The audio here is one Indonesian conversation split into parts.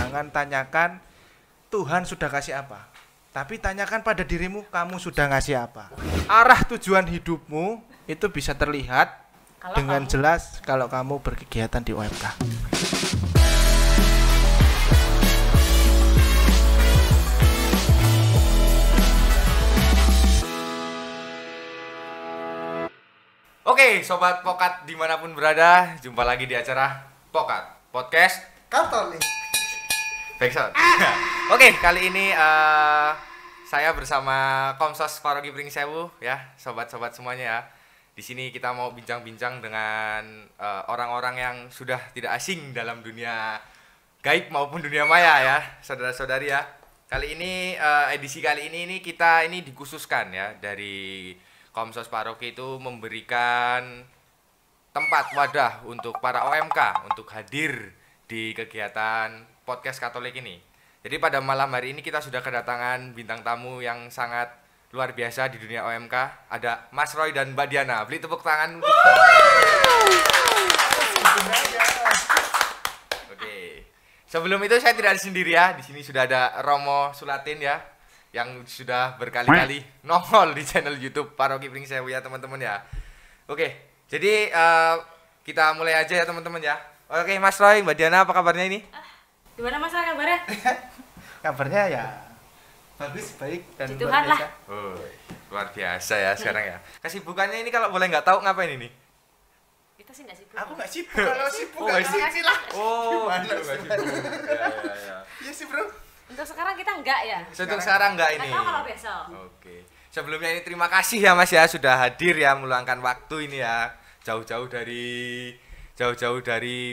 Jangan tanyakan Tuhan sudah kasih apa, tapi tanyakan pada dirimu, kamu sudah ngasih apa. Arah tujuan hidupmu itu bisa terlihat Kalau dengan kamu- jelas kalau kamu berkegiatan di OMK. Oke, Sobat Pokat dimanapun berada, jumpa lagi di acara Pokat Podcast Katolik. Backsound. Oke, kali ini saya bersama Komsos Paroki Pringsewu ya, sobat-sobat semuanya ya. Di sini kita mau bincang-bincang dengan orang-orang yang sudah tidak asing dalam dunia gaib maupun dunia maya ya, saudara-saudari ya. Kali ini edisi kali ini kita dikhususkan ya dari Komsos Paroki itu memberikan tempat wadah untuk para OMK untuk hadir di kegiatan podcast Katolik ini. Jadi pada malam hari ini kita sudah kedatangan bintang tamu yang sangat luar biasa di dunia OMK. Ada Mas Roy dan Mbak Diana. Beli tepuk tangan. Oke. Sebelum itu saya tidak sendiri ya. Di sini sudah ada Romo Sulatin ya, yang sudah berkali-kali nongol di channel YouTube Paroki Pringsewu ya teman-teman ya. Oke, jadi kita mulai aja ya teman-teman ya. Oke, Mas Roy, Mbak Diana, apa kabarnya ini? Gimana Mas kabarnya? Kabarnya ya bagus, baik dan Puji luar Tuhan lah. biasa. Oh, luar biasa ya sekarang ya. Kesibukannya ini kalau boleh nggak tahu ngapain ini? Kita sih nggak sibuk. Aku nggak sibuk, kalau sibuk Oh, nggak nggak sini lah. Oh, Gimana nggak sih? sibuk. Ya. Iya sih bro. Untuk sekarang kita enggak ya. Untuk sekarang nggak ini. Nggak tahu kalau besok. Oke. Sebelumnya ini terima kasih ya Mas ya sudah hadir ya meluangkan waktu ini ya. Jauh-jauh dari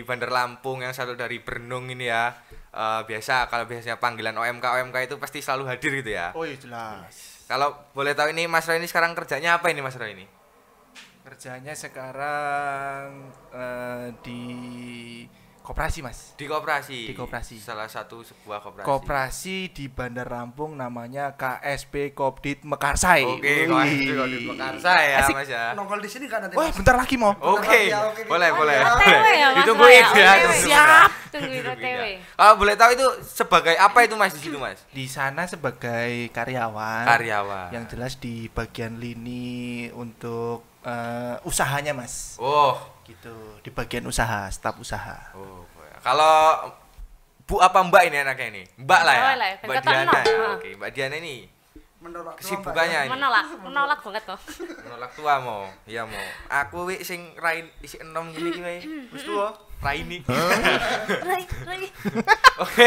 Bandar Lampung yang satu dari Bernung ini ya. Biasa kalau biasanya panggilan OMK itu pasti selalu hadir gitu ya. Oh iya jelas. Kalau boleh tahu ini Mas Roy ini sekarang kerjanya apa ini Mas Roy ini? Kerjanya sekarang di koperasi mas. Di koperasi. Di koperasi. Salah satu sebuah koperasi. Koperasi di Bandar Lampung namanya KSP Kopdit Mekarsai. Oke, Wih. KSP Kopdit Mekarsai ya Asik. Mas ya. Nongol di sini kan nanti. Wah Mas? bentar lagi mau. Oke, Ya, oke. boleh. OTW ya Mas. Ditungguin Roy, ya. OTW. teman-teman. Siap. Tungguin OTW. Kalau boleh tahu itu sebagai apa itu Mas di situ Mas? Di sana sebagai karyawan. Karyawan. Yang jelas di bagian lini untuk usahanya mas. Oh, Gitu. Di bagian usaha, staf usaha. oh. Kalau Bu apa Mbak ini anaknya ini? Mbak lah ya. Mbak lah ya, Mbak kata Diana. nol. Ya. Oke, Mbak Diana ini Menolak kesibukannya ini. Menolak banget kok. Menolak tua mau. Iya mau. Aku wi sing rain isi enom gini ki wae. Wis tuwa. Raini. Rai. Oke.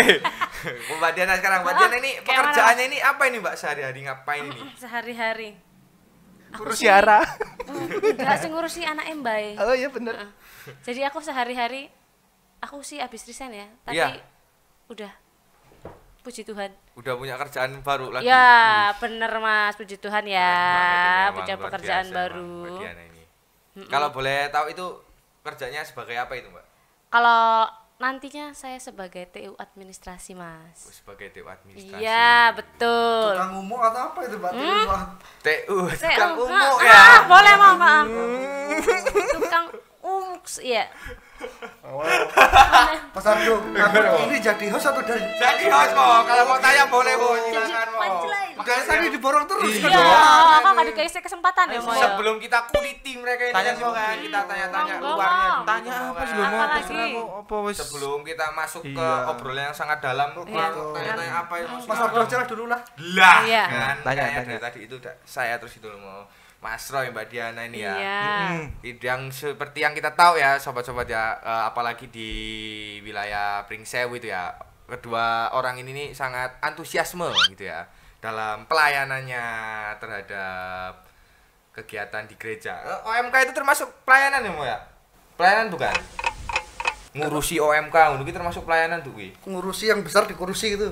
Mbak Diana sekarang. Mbak Diana ini kayak pekerjaannya ini apa ini Mbak sehari-hari ngapain ini? Sehari-hari. Kurus siara. Enggak sih ngurusi anak Mbak. Oh iya bener. Jadi aku sehari-hari aku sih habis resign ya, tapi Iya. udah puji Tuhan. Udah punya kerjaan baru lagi. Ya, bener Mas, puji Tuhan ya. Keren banget ini, emang Punya luar pekerjaan biasa baru. emang Mbak Diana ini. Kalau boleh tahu itu kerjanya sebagai apa itu Mbak? Kalau nantinya saya sebagai TU administrasi, Oh, Mas. sebagai TU administrasi. Iya, betul. Tukang umum atau apa itu Pak? TU TU, tukang umum ah, ya. boleh mau Pak. Tukang umuks, iya. Mas Ardo, ini jadi host atau dari? Jadi host mau kalau mau tanya boleh mau silakan mau. punchline. Makanya tadi diborong terus. Iya. Iya, aku nggak dikasih kesempatan ya, mau ya. Sebelum kita kuliti mereka ini Tanya kan, mau kan? kita tanya-tanya Ngomong. luarnya. Tanya apa sih sebelum mau Apa lagi? terserah mau apa wis. sebelum kita masuk ke Iya. obrolan yang sangat dalam, Iya. tanya-tanya apa ya Mas Ardo aja lah dulu lah. lah Iya. kan Tanya, kayaknya tanya. dari tadi itu saya terus itu loh mau Mas Roy Mbak Diana ini ya. Iya. Yang seperti yang kita tahu ya sobat-sobat ya, apalagi di wilayah Pringsewu itu ya, kedua orang ini nih sangat antusiasme gitu ya dalam pelayanannya terhadap kegiatan di gereja. OMK itu termasuk pelayanan ya Mo ya? Pelayanan bukan? Ngurusi OMK itu termasuk pelayanan tuh Wi. Ngurusi yang besar dikurusi gitu.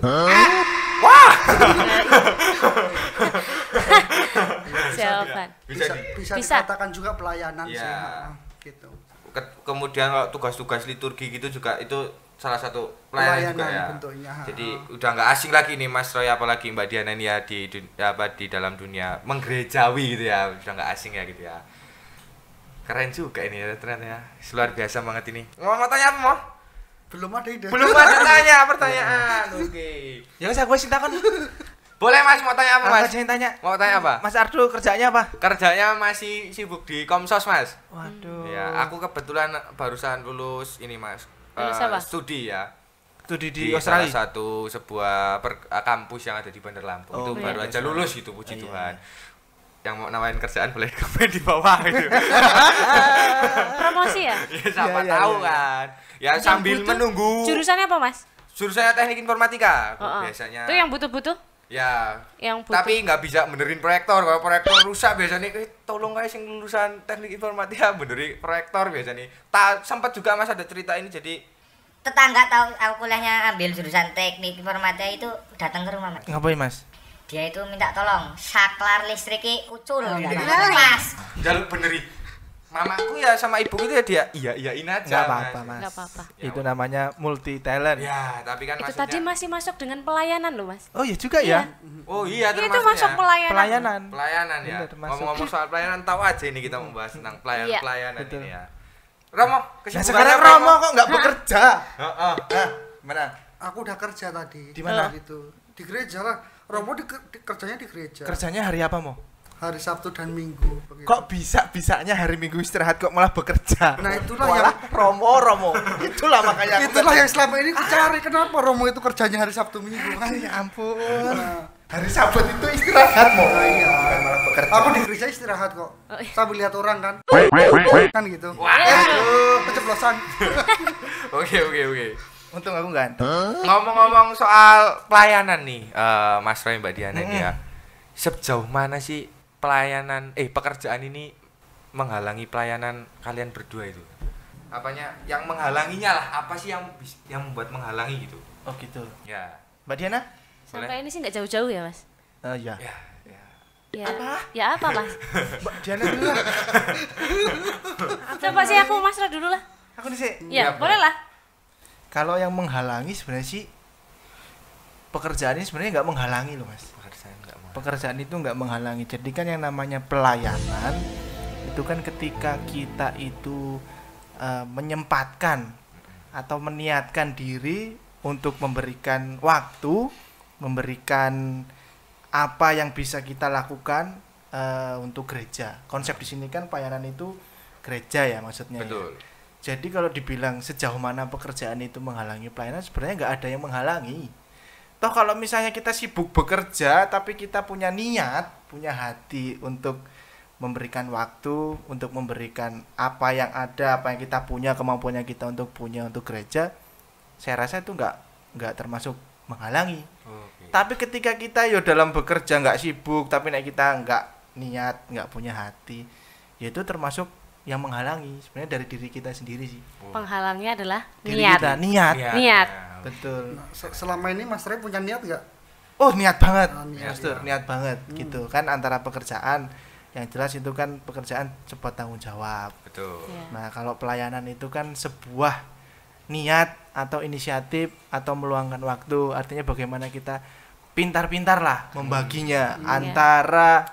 Jawaban. Bisa Bisa Bisa. dikatakan juga pelayanan Iya. sih. Gitu. kemudian kalau tugas-tugas liturgi gitu juga itu salah satu pelayanan juga ya. bentuknya. Jadi udah nggak asing lagi nih Mas Roy apalagi Mbak Diana ini ya di dalam dunia menggerejawi gitu ya, udah nggak asing ya gitu ya. Keren juga ini ya ternyata ya, luar biasa banget ini. Mau tanya apa mau? Belum ada ide. Belum ada pertanyaan. Oke. Ya wis aku wis takon. Boleh Mas, mau tanya apa Mas? Aku tanya. Mau tanya apa? Mas Ardo kerjanya apa? Kerjanya masih sibuk di Komsos Mas. Waduh. Ya, aku kebetulan barusan lulus ini Mas. Lulus apa? Studi ya. Studi Di di Australia. salah satu sebuah kampus yang ada di Bandar Lampung. Oh, Itu iya. baru aja lulus gitu, puji Iya. Tuhan. Yang mau nawarin kerjaan boleh komen di bawah gitu. Promosi ya? Ya siapa Iya, tahu iya. kan. Ya sambil menunggu. Jurusannya apa, Mas? Jurusannya teknik informatika. Heeh. Biasanya. Itu yang butuh-butuh? Ya. Yang butuh. Tapi nggak bisa benerin proyektor. Kalau proyektor rusak biasanya tolong guys yang lulusan teknik informatika benerin proyektor biasanya. Sempat juga Mas ada cerita ini jadi Tetangga tahu aku kuliahnya ambil jurusan teknik informatika itu datang ke rumah Mas. Ngapain Mas? Dia itu minta tolong saklar listriknya ucul Oh, gitu, iya. Mas. jalur beneri. Mamaku ya sama ibuku itu ya dia iyain aja. Enggak apa-apa, Mas. Nggak apa-apa. Ya, Itu namanya multi talent. Ya, tapi kan Itu maksudnya tadi masih masuk dengan pelayanan loh, Mas. Oh, ya juga ya. Oh iya Itu termasuk masuk ya. pelayanan. Pelayanan. Pelayanan ya. Bener, masuk. Ngomong-ngomong soal pelayanan tahu aja ini kita membahas tentang Iya. pelayanan Betul. ini ya. Romo, Nah, kesibukannya sekarang apa, Romo kok nggak bekerja? Heeh. Nah, mana? Aku udah kerja tadi. Di mana? Gitu. Di gereja lah. Romo kerjanya di gereja. Kerjanya hari apa, Mo? Hari Sabtu dan Minggu. Begitu. Kok bisa-bisanya hari Minggu istirahat kok malah bekerja? Nah, itulah Walah, Romo. Itulah makanya aku Itulah yang selama ini ku cari. Kenapa Romo itu kerjanya hari Sabtu Minggu? Ya ampun. Nah, Hari Sabat itu istirahat, Mo. iya. Bukan malah bekerja. Aku di gereja istirahat kok. Oh, iya. Sambil lihat orang kan. Kan gitu. Keceplosan. Oke. Untung aku ganteng. Ngomong-ngomong soal pelayanan nih, Mas Roy Mbak Diana nih ya. Sejauh mana sih pekerjaan ini menghalangi pelayanan kalian berdua itu? Apanya yang menghalanginya lah? Apa sih yang membuat menghalangi gitu? Oh, gitu. Ya. Mbak Diana? Sampai ini sih nggak jauh-jauh ya, Mas. Ya. Ya. Ya. Apa? Ya apa, Mas? Mbak Diana dulu lah. Coba sih aku Mas Ra dulu lah. Aku nih sih. Ya, Ya, boleh lah. Kalau yang menghalangi sebenarnya sih pekerjaan ini sebenarnya nggak menghalangi loh, Mas. Pekerjaan nggak mau. Pekerjaan itu nggak menghalangi. Jadi kan yang namanya pelayanan itu kan ketika kita itu menyempatkan atau meniatkan diri untuk memberikan waktu, memberikan apa yang bisa kita lakukan untuk gereja. Konsep di sini kan pelayanan itu gereja ya maksudnya. Betul. Ya. Jadi kalau dibilang sejauh mana pekerjaan itu menghalangi pelayanan, sebenarnya nggak ada yang menghalangi. Toh kalau misalnya kita sibuk bekerja tapi kita punya niat, punya hati untuk memberikan waktu, untuk memberikan apa yang ada, apa yang kita punya, kemampuannya kita untuk punya untuk gereja, saya rasa itu nggak termasuk menghalangi. Oke. Tapi ketika kita ya dalam bekerja nggak sibuk, tapi nek kita nggak niat, nggak punya hati, ya itu termasuk yang menghalangi sebenarnya dari diri kita sendiri sih. Penghalangnya adalah Diri niat. kita niat. Niat. Betul. Nah, selama ini Mas Ray punya niat nggak? Oh, niat banget. Ah, niat, Mas Tur, ya. niat banget gitu kan antara pekerjaan yang jelas itu kan pekerjaan sebuah tanggung jawab. Betul. Ya. Nah, kalau pelayanan itu kan sebuah niat atau inisiatif atau meluangkan waktu, artinya bagaimana kita pintar-pintar lah membaginya antara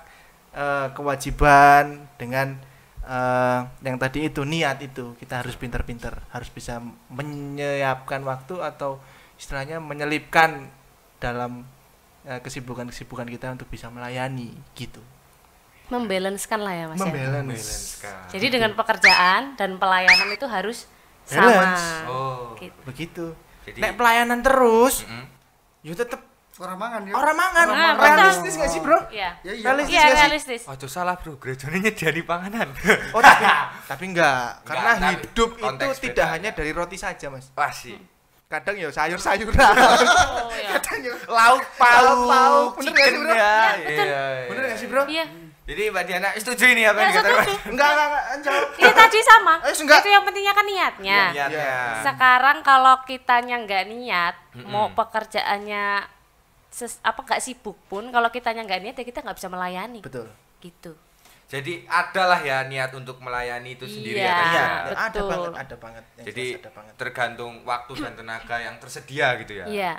kewajiban dengan yang tadi itu niat itu. Kita harus pintar-pintar, harus bisa menyiapkan waktu atau istilahnya menyelipkan dalam kesibukan-kesibukan kita untuk bisa melayani gitu. Membalancekan lah ya, Mas. Ya? Membalance. Jadi dengan pekerjaan dan pelayanan itu harus Balance. sama. Oh. Gitu. Begitu. Jadi Nek pelayanan terus, Mm-mm. ya tetep Orang mangan ya. orang mangan. Nah, Realistis betul. nggak sih, Bro? Iya. Ya iya. Realistis Iya, nggak sih? realistis. Ojo salah bro, gerejanya nyediani panganan. Oh, tapi enggak, karena tapi hidup itu konteks tidak beda. hanya dari roti saja, Mas. Wah sih. Kadang ya sayur-sayuran. Oh, ya. Kadang ya Lauk pauk, Lauk-pauk. Bener nggak sih, chicken Bro? ya. Iya, betul. Iya. bener nggak sih, Bro? Iya. Jadi Mbak Diana setuju ini apa Ya, yang dikatakan? setuju. Enggak, jawab. Ini tadi sama. Enggak. Itu yang pentingnya kan niatnya. Niatnya. Sekarang kalau kitanya nggak niat, Mm-mm. mau pekerjaannya nggak sibuk pun, kalau kitanya nggak niat ya kita nggak bisa melayani. Betul. Gitu. Jadi adalah ya niat untuk melayani itu sendiri Iya. ya kan? Iya, ya? betul. ada banget. Yang Jadi jelas ada banget. tergantung waktu dan tenaga yang tersedia gitu ya. Iya.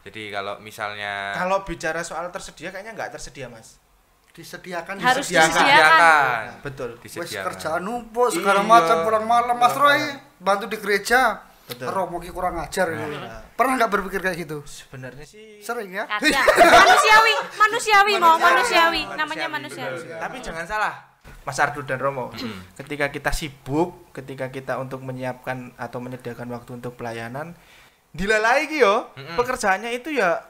Jadi kalau misalnya Kalau bicara soal tersedia kayaknya enggak tersedia, Mas. Disediakan. Harus disediakan. disediakan. Betul. Wes disediakan. kerjaan numpuk segala Iya. macam pulang malam Mas Roy bantu di gereja Betul. Romo ki kurang ajar gitu. Nah. Pernah nggak berpikir kayak gitu? Sebenarnya sih Sering ya? Kadang manusiawi manusiawi, namanya manusiawi. Tapi jangan salah. Mas Ardu dan Romo, ketika kita sibuk, ketika kita untuk menyiapkan atau menyediakan waktu untuk pelayanan, dilalai ki yo, pekerjaannya itu ya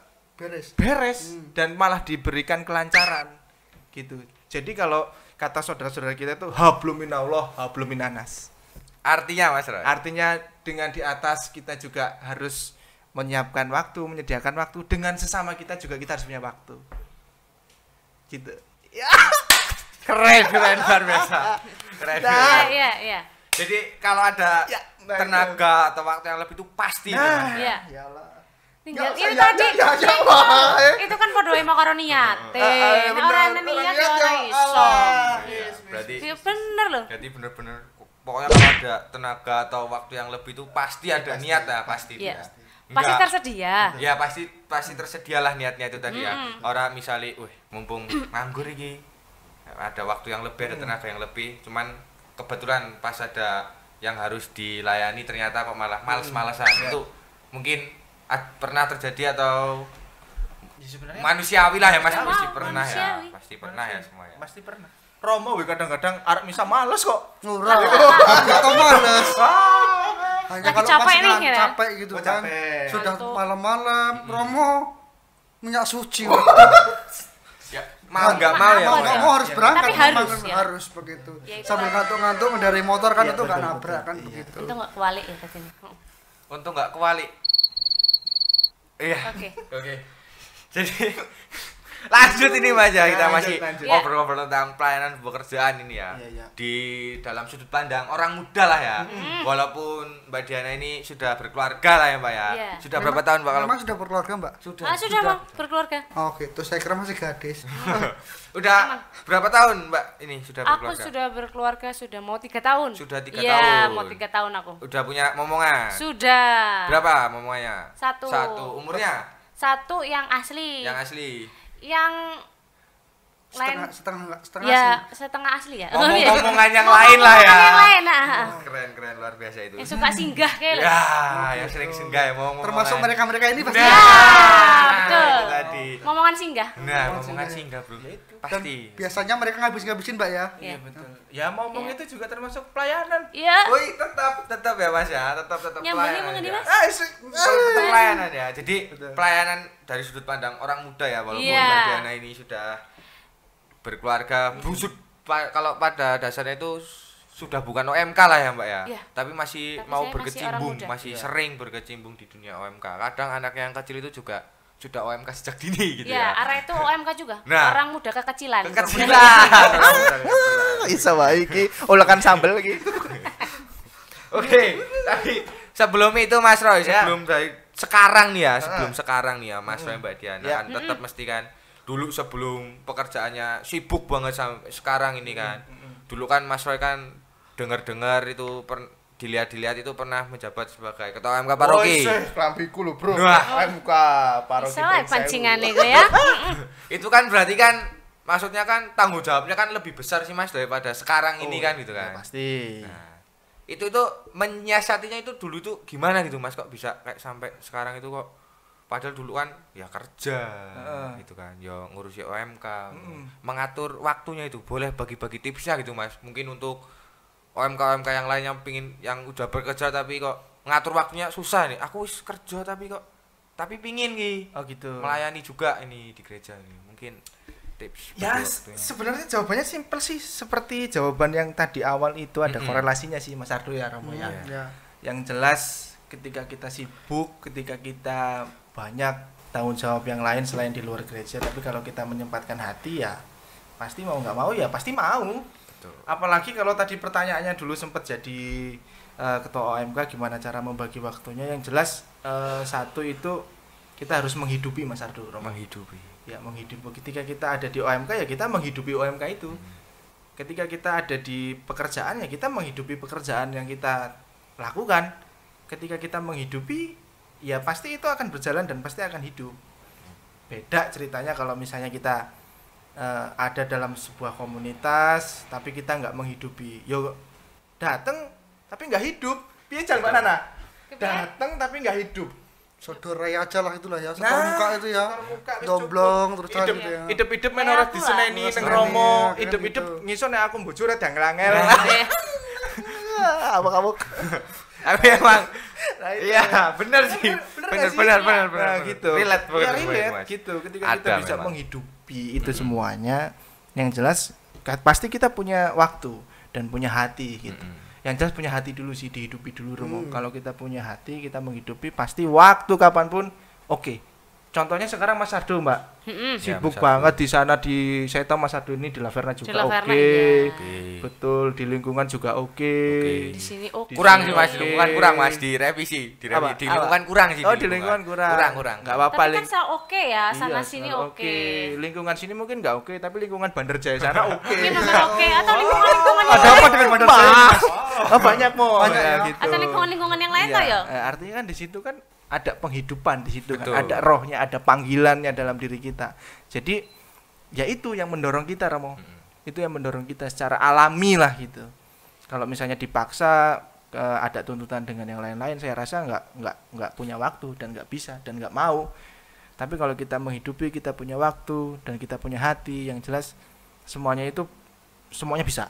beres dan malah diberikan kelancaran gitu. Jadi kalau kata saudara-saudara kita itu hablum minallah, hablum minanas. Artinya Mas Roy. Artinya dengan di atas kita juga harus menyiapkan waktu, menyediakan waktu, dengan sesama kita juga kita harus punya waktu. Gitu. Ya. Keren luar biasa. Keren. Nah. Iya. Jadi kalau ada Ya, nah, tenaga atau waktu yang lebih itu pasti. Nah, Iya. iyalah. Tinggal Ya, itu ya, tadi. ya, ya, wae. Itu kan podo emang karo niate. bener, Ora ana orang niat niat ya ora ya, iso. Allah. Iya, berarti Ya bener loh. jadi bener-bener pokoknya kalau ada tenaga atau waktu yang lebih itu pasti ada niat ya pasti. Iya. Pasti. Pasti Enggak. tersedia. Ya pasti tersedialah niatnya itu tadi ya. Orang misalnya, mumpung nganggur iki, ada waktu yang lebih, ada tenaga yang lebih, cuman kebetulan pas ada yang harus dilayani ternyata kok malah males-malesan. Itu mungkin pernah terjadi atau Ya, sebenarnya manusiawi lah ya Mas, Manusiawi. pasti pernah ya. Manusiawi. Pasti pernah ya semua ya. pasti pernah. Romo we kadang-kadang arek misa males kok. Ora. Atau males. Hanya Lagi kalau capek pas nih, ya? capek gitu Oh, kan. capek. Sudah Ngantuk. malam-malam Romo minyak suci. Ya, mau nggak mau ya. Maaf, Mas, ya? Kamu harus berangkat, Tapi harus, memang ya. harus begitu. Ya, itu Sambil kan. ngantuk-ngantuk dari motor kan Iya, itu nggak betul, nabrak betul. kan Iya. begitu. Itu enggak kewalik ya tadi. Untung nggak kewali. Iya. Oke. Oke. Jadi lanjut ini Mas ya, kita masih Lanjut. ngobrol-ngobrol tentang pelayanan pekerjaan ini ya. Iya, iya. Di dalam sudut pandang orang muda lah ya. Walaupun Mbak Diana ini sudah berkeluarga lah ya Mbak ya. Iya. Sudah berapa tahun Mbak kalau? Memang sudah berkeluarga Mbak? Sudah. Sudah Bang, berkeluarga. Oh gitu, saya kira masih gadis. Udah berapa tahun Mbak ini sudah Aku berkeluarga? sudah berkeluarga sudah mau 3 tahun. Sudah 3 Iya, tahun. mau 3 tahun aku. Udah punya momongan? Sudah. Berapa momongannya? Satu. Umurnya? Yang asli. Yang asli. Yang lain. Setengah Ya, sih. setengah asli ya. Ngomong-ngomongan yang lain lah ya. Yang lain, nah. Keren luar biasa itu. Yang suka singgah kayak. Ya, yang sering singgah ya mau Termasuk mereka-mereka ini pasti. Ya, betul. Itu tadi. Ngomongan singgah. Nah, ngomongan singgah, Bro. Dan Pasti. biasanya mereka ngabis-ngabisin Mbak ya. Iya. Betul. Ya ngomong Iya. itu juga termasuk pelayanan. Iya. Woi, tetap ya Mas ya, tetap Nyambungnya pelayanan. mengenai Ya. Mas. Tetap pelayanan ya. Jadi Betul. pelayanan dari sudut pandang orang muda ya, walaupun Iya. Mbak Diana ini sudah berkeluarga, kalau pada dasarnya itu sudah bukan OMK lah ya Mbak ya. Iya. Tapi masih Tapi mau saya masih berkecimpung, orang muda. masih Iya. sering berkecimpung di dunia OMK. Kadang anak yang kecil itu juga sudah OMK sejak dini gitu Ya, ya. arah itu OMK juga. Nah. Orang muda kekecilan. Kekecilan. Isa wae iki olekan sambel iki. Oke, tapi sebelum itu Mas Roy, Ya. sebelum dari sekarang nih ya, sebelum sekarang nih ya Mas Roy Mbak Diana Ya. kan tetap mesti kan dulu sebelum pekerjaannya sibuk banget sampai sekarang ini kan. Dulu kan Mas Roy kan dengar-dengar itu dilihat-dilihat itu pernah menjabat sebagai ketua MK Paroki. Klambiku lho, Bro. Wah. MK Paroki. Salah pancingan itu ya. Itu kan berarti kan maksudnya kan tanggung jawabnya kan lebih besar sih Mas daripada sekarang ini kan gitu kan. Pasti. Nah, itu menyiasatinya itu dulu tuh gimana gitu Mas, kok bisa kayak sampai sekarang itu kok padahal dulu kan ya kerja gitu kan ya ngurusi OMK mengatur waktunya itu boleh bagi-bagi tipsnya gitu Mas, mungkin untuk OMK yang lain yang pingin yang udah bekerja tapi kok ngatur waktunya susah nih, aku wis kerja tapi pingin ki Oh gitu. melayani juga ini di gereja ini, mungkin tips Ya, bagi waktunya. sebenarnya jawabannya simpel sih, seperti jawaban yang tadi awal itu ada korelasinya sih Mas Ardo ya, Romo ya. Ya. Yang jelas ketika kita sibuk, ketika kita banyak tanggung jawab yang lain selain di luar gereja, tapi kalau kita menyempatkan hati ya pasti mau nggak mau ya pasti mau. Betul. Apalagi kalau tadi pertanyaannya dulu sempat jadi ketua OMK gimana cara membagi waktunya, yang jelas satu itu kita harus menghidupi Mas Ardo, Romo. menghidupi. Ya menghidupi, ketika kita ada di OMK ya kita menghidupi OMK itu. Ketika kita ada di pekerjaan ya kita menghidupi pekerjaan yang kita lakukan. Ketika kita menghidupi ya pasti itu akan berjalan dan pasti akan hidup. Beda ceritanya kalau misalnya kita ada dalam sebuah komunitas tapi kita nggak menghidupi, yo dateng tapi nggak hidup, piye jan Mbak Nana? datang tapi nggak hidup. Sodorei aja lah itulah ya, setor Nah, muka itu ya. setor muka wis Domblong cukup. terus tadi Hidup- ya. hidup-hidup men Kayak ora aku diseneni lah. ning Seneni, romo, ya, kan hidup-hidup gitu. ngisor nek aku mbojore dangel-angel. Abang-abang. Tapi emang Nah, itu. iya, bener sih. nggak sih? Bener. Nah, gitu. Relate banget Ya, sama relate Mas. gitu. Ketika kita Ada bisa memang. menghidupi itu semuanya, yang jelas pasti kita punya waktu dan punya hati gitu. Yang jelas punya hati dulu sih, dihidupi dulu Romo. Kalau kita punya hati, kita menghidupi pasti waktu kapanpun oke. Contohnya sekarang Mas Ardo, Mbak. Sibuk Mas Ardo. banget di sana saya tahu Mas Ardo ini di Laverna juga Di Laverna, oke. iya. Betul, di lingkungan juga oke. Di sini oke. Kurang sih Mas, Oke. di lingkungan kurang Mas, direvisi. Di Apa? lingkungan kurang sih. Oh, di lingkungan kurang. Kurang. Enggak apa-apa. Tapi kan saya oke ya, sana Iya, sini selalu oke. Lingkungan sini mungkin nggak oke, tapi lingkungan Bandar Jaya sana oke. Mungkin benar oke atau lingkungan-lingkungan yang Ada lain. apa dengan Bandar Jaya? Oh, banyak mo. Banyak Ya, ya. gitu. Atau lingkungan-lingkungan yang lain Iya, toh ya. artinya kan di situ kan ada penghidupan di situ Betul. kan, ada rohnya, ada panggilannya dalam diri kita. Jadi ya itu yang mendorong kita Romo. Itu yang mendorong kita secara alami lah gitu. Kalau misalnya dipaksa ada tuntutan dengan yang lain-lain, saya rasa nggak punya waktu dan nggak bisa dan nggak mau. Tapi kalau kita menghidupi, kita punya waktu dan kita punya hati, yang jelas semuanya bisa.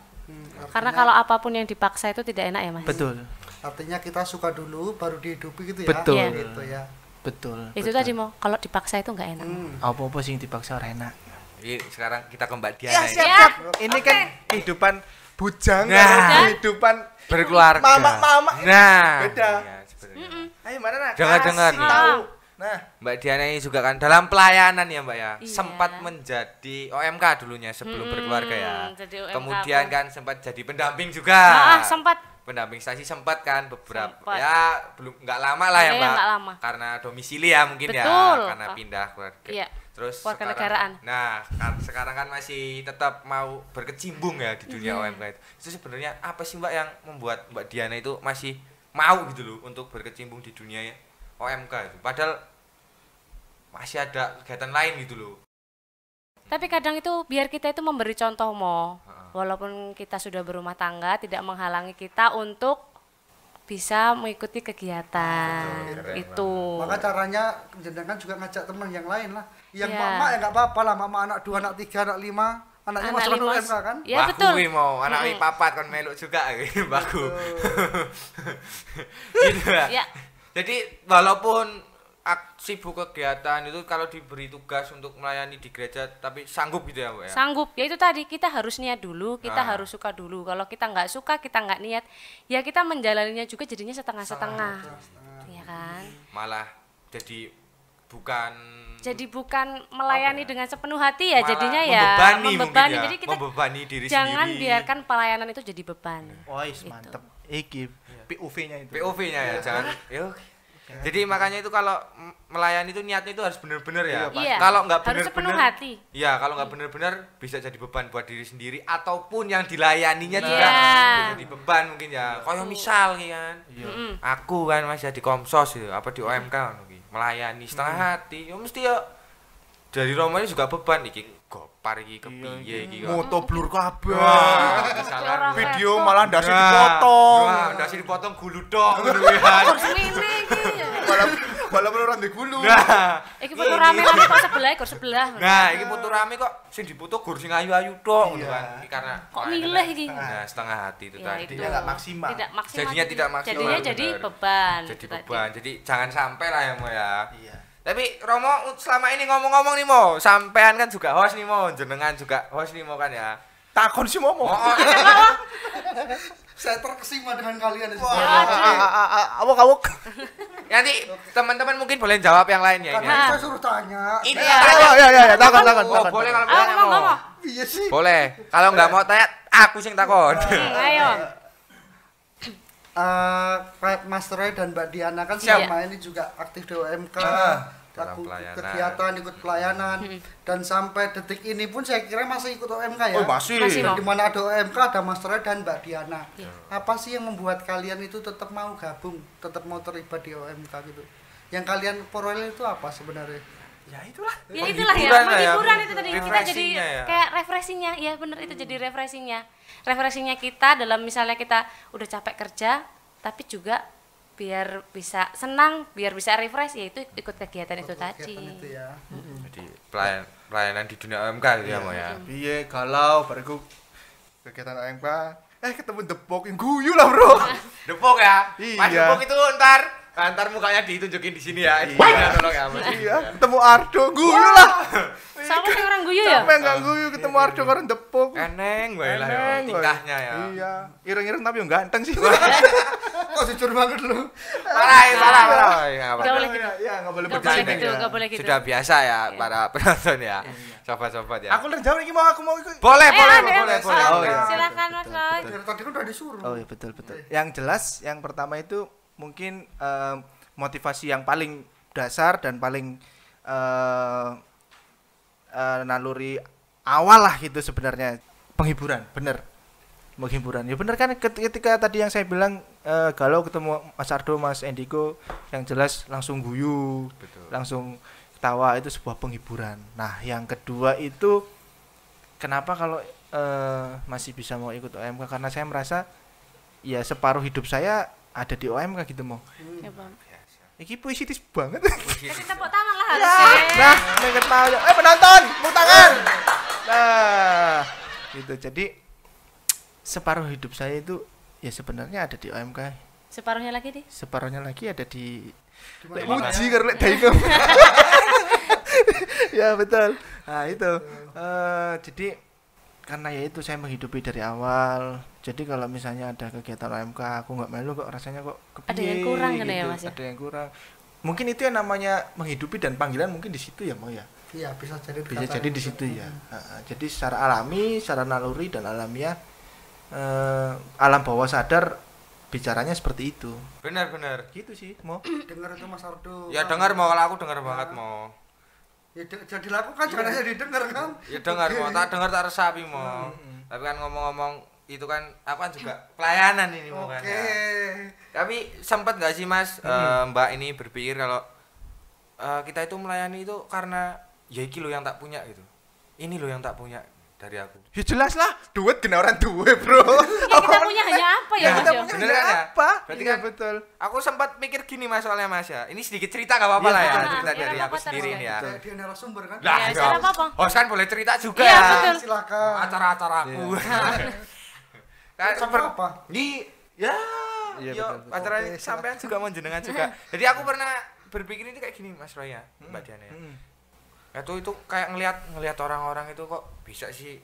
Karena kalau apapun yang dipaksa itu tidak enak ya Mas. Betul. Artinya kita suka dulu baru dihidupi gitu ya. Betul. Iya. Gitu ya. Betul. Itu tadi mau kalau dipaksa itu nggak enak. Apa-apa sih yang dipaksa enak. Ini sekarang kita ke Mbak Ya, Diana ini. siap. Ini kan kehidupan bujang, Nah. kalau kehidupan Berkeluarga. Mama. Nah, Beda. iya, sebenarnya. Ayo mana nak? Dengar-dengar Kasih nih. tahu. Nah, Mbak Diana ini juga kan dalam pelayanan ya Mbak ya, Iya. sempat menjadi OMK dulunya sebelum berkeluarga ya. jadi OMK Kemudian aku. kan sempat jadi pendamping juga. Sempat. Pendamping stasi sempat kan beberapa Sempat. ya belum nggak lama lah ya Iya, Mbak. nggak lama. Karena domisili ya mungkin ya, Betul. karena pindah keluarga. Iya. Terus Keluarga sekarang, negaraan. nah sekarang kan masih tetap mau berkecimpung ya di dunia Iya. OMK itu. Itu sebenarnya apa sih Mbak yang membuat Mbak Diana itu masih mau gitu loh untuk berkecimpung di dunia ya OMK itu? Padahal masih ada kegiatan lain gitu loh. Tapi kadang itu biar kita itu memberi contoh mo. Heeh. Walaupun kita sudah berumah tangga tidak menghalangi kita untuk bisa mengikuti kegiatan Betul, keren itu. Maka caranya jenengan juga ngajak teman yang lain lah. Yang Iya. mama ya nggak apa-apa lah, mama anak 2, anak 3, anak 5, anaknya Anak masuk lima, UMK kan? Ya Baku betul. kuwi mau anak papat kan meluk juga baku. Gitu ya. Ya. Jadi walaupun sibuk kegiatan itu kalau diberi tugas untuk melayani di gereja tapi sanggup gitu ya Bu ya. Sanggup. Ya itu tadi kita harus niat dulu, kita Nah. harus suka dulu. Kalau kita nggak suka, kita nggak niat, ya kita menjalaninya juga jadinya setengah-setengah. Iya kan? Malah jadi bukan Jadi bukan melayani Apa ya? dengan sepenuh hati ya, malah jadinya ya membebani mungkin ya. Jadi kita membebani diri jangan sendiri. biarkan pelayanan itu jadi beban. Wais, mantep. Iki POV-nya itu. POV-nya ya, jangan. Yuk. Jadi makanya itu kalau melayani itu niatnya itu harus benar-benar ya. Iya. Kalau nggak harus sepenuh benar-benar hati. iya, kalau nggak benar-benar bisa jadi beban buat diri sendiri ataupun yang dilayaninya juga Iya. bisa jadi beban mungkin ya. Kayak misal kan. Mm-mm. Aku kan masih di Komsos ya, apa di OMK ngono ki, melayani setengah hati. Ya mesti ya dari Romo ini juga beban iki. Gopar iki kepiye iki kok. Moto blur kabeh. Wah, misalkan Orang Video laptop. malah ndase Nah, dipotong. Wah, ndase dipotong gulu tok ngono kuwi kan. Semene iki ya. Walaupun orang di gulu. Nah, Iki foto rame-rame kok sebelah, kok sebelah. nah, iki foto rame kok sing difoto gur sing ayu-ayu tok ngono kan. Iki karena Kok milih iki? Nah, setengah hati itu Ya, tadi. itu. Jadinya nggak maksimal. Tidak maksimal. Jadinya tidak maksimal, Jadinya jadi benar. beban. Jadi itu tadi. beban. Jadi jangan sampai lah ya Mo ya. Iya. Tapi Romo selama ini ngomong-ngomong nih Mo, sampean kan juga host nih Mo, jenengan juga host nih Mo kan ya. Takon sih mau. Oh, Saya terkesima dengan kalian di sini. Awak. nanti teman-teman mungkin boleh jawab yang lain ya ini. Karena ya. saya suruh tanya. Ini Iya. Ya, takon. Oh, boleh kalau Ayo bertanya ngomong. Mo. Iya sih. Boleh. Kalau nggak mau tanya, aku sing takon. Ayo. Kayak Mas Roy dan Mbak Diana kan Siap. selama ini juga aktif di OMK, dalam laku pelayanan. kegiatan, ikut pelayanan, dan sampai detik ini pun saya kira masih ikut OMK ya. Oh, masih. Masih, Mo. Di mana ada OMK ada Mas Roy dan Mbak Diana. Iya. Apa sih yang membuat kalian itu tetap mau gabung, tetap mau terlibat di OMK gitu? Yang kalian peroleh itu apa sebenarnya? Ya itulah. Ya itulah ya, Penghiburan lah ya, penghiburan itu tadi kita jadi refreshingnya ya. kayak refreshingnya, ya bener itu jadi refreshingnya kita dalam misalnya kita udah capek kerja, tapi juga biar bisa senang, biar bisa refresh, ya itu ikut kegiatan itu tadi. Kegiatan itu ya. Jadi pelayanan di dunia OMK gitu ya Mo ya. Piye galau bariku kegiatan AMK ketemu depok yang guyu lah bro. Depok ya. Mas Iya. Depok itu ntar mukanya ditunjukin di sini ya. Iya. Tolong ya Mas. Iya, ketemu Ardo guyu lah. Sama sih orang guyu ya? Sampai enggak guyu ketemu Ardo karo depok. Eneng wae lah ya Eneng, tingkahnya woy. ya. Iya, ireng-ireng tapi yang ganteng sih. Kok jujur banget lu. Parah. Nggak boleh gitu. Iya, enggak boleh Nggak boleh bercanda gitu, ya. nggak boleh gitu. Sudah biasa ya para penonton ya. Sobat-sobat ya. Aku jauh iki aku mau ikut. Boleh. Oh, iya. Silakan Mas Roy. Dari tadi kan udah disuruh. Oh iya betul. Yang jelas yang pertama itu mungkin motivasi yang paling dasar dan paling naluri awal lah gitu sebenarnya penghiburan, bener. Penghiburan. Ya bener kan ketika tadi yang saya bilang galau ketemu Mas Ardo, Mas Endiko yang jelas langsung guyu, Betul. langsung ketawa itu sebuah penghiburan. Nah, yang kedua itu kenapa kalau masih bisa mau ikut OMK karena saya merasa ya separuh hidup saya ada di OMK gitu mau. Ya, Bang. Iki puisitis banget. Kasih tepuk tangan lah Nah, harusnya. nengket mau. Penonton, tepuk tangan. Nah, gitu. Jadi separuh hidup saya itu ya sebenarnya ada di OMK. Separuhnya lagi nih. Separuhnya lagi ada di Lek mana? Muji karo Lek Daingem. Ya betul. Nah, itu. Jadi karena ya itu saya menghidupi dari awal. Jadi kalau misalnya ada kegiatan OMK aku nggak melu kok rasanya kok kepiye Ada yang kurang kan ya, Mas ya? Ada yang kurang. Mungkin itu yang namanya menghidupi dan panggilan mungkin di situ ya mau ya. Iya, bisa jadi Bisa dikatakan jadi di gitu. situ ya. Jadi secara alami, secara naluri dan alamiah alam bawah sadar bicaranya seperti itu. Benar. Gitu sih, mau. Dengar itu Mas Ardo. Ya dengar mau kalau aku dengar banget mau. Ya jadi lakukan jangan hanya didengar kan. Ya dengar mau, tak dengar tak resapi mau. Tapi kan ngomong-ngomong itu kan aku kan juga pelayanan ini mau kan. Oke. Ya. Tapi sempat nggak sih Mas Mbak ini berpikir kalau kita itu melayani itu karena ya iki lo yang tak punya gitu. Ini lo yang tak punya dari aku. Ya jelas lah, duit kena orang duit, Bro. Yang kita punya hanya apa ya, Nah, Mas? Kita ya? punya bener kan ya? apa? Berarti Iya, kan betul. Aku sempat mikir gini Mas soalnya Mas ya. Ini sedikit cerita gak apa-apa Iya, lah ya, betul. cerita Iya, dari nggak aku apa-apa, sendiri terus. ini ya. Kayak dia narasumber kan. Lah, Iya, ya, tidak apa-apa. host kan boleh cerita juga Iya, ya. betul. Silakan. Acara-acara aku. Kan Seperti apa? Di ya, Iya, yo, betul. acara Oke, sampean juga mau jenengan juga. Jadi aku pernah berpikir ini kayak gini Mas Roy ya, Mbak Diana ya. Itu kayak ngelihat orang-orang itu kok bisa sih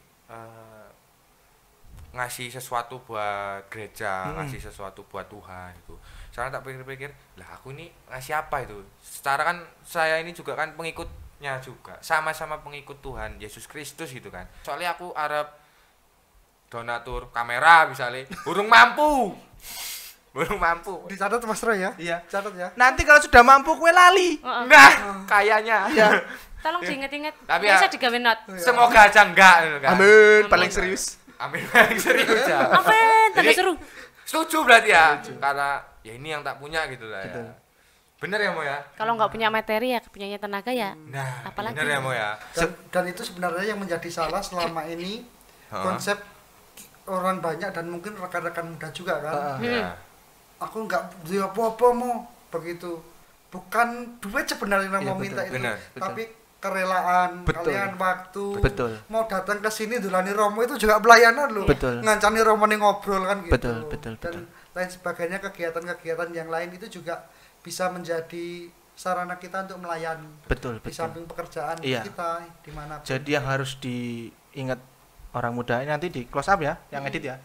ngasih sesuatu buat gereja, ngasih sesuatu buat Tuhan itu. Soalnya tak pikir-pikir, lah aku ini ngasih apa itu? Secara kan saya ini juga kan pengikutnya juga, sama-sama pengikut Tuhan Yesus Kristus gitu kan. Soalnya aku arep donatur kamera misalnya, burung mampu. Dicatat Mas Roy ya. Iya. Catat ya. Nanti kalau sudah mampu kue lali. Nah, kayaknya. Ya. Tolong diinget-inget. Tapi Biasa ya- digawe not. Semoga aja enggak gitu kan. Amin, paling serius. Amin paling serius ya. Apa? Tambah Jadi- seru. Setuju berarti ya. Karena ya ini yang tak punya gitu lah ya. Betul. Bener ya Mo ya? Kalau nggak punya materi ya punyanya tenaga ya. Nah, Apalagi? bener ya Mo ya. Dan itu sebenarnya yang menjadi salah selama ini konsep orang banyak dan mungkin rekan-rekan muda juga kan. Ya. Aku nggak beli apa-apa mau begitu. Bukan duit sebenarnya yang Iya, mau betul, minta itu, benar, betul. tapi kerelaan, Betul. kalian waktu, Betul. mau datang ke sini dulani Romo itu juga pelayanan loh. Betul. Ngancani Romo nih ngobrol kan gitu. Betul, betul, Dan betul. lain sebagainya kegiatan-kegiatan yang lain itu juga bisa menjadi sarana kita untuk melayani. Betul, Di betul. samping pekerjaan Iya. kita dimanapun. Jadi yang harus diingat orang muda ini nanti di close up ya, yang edit ya.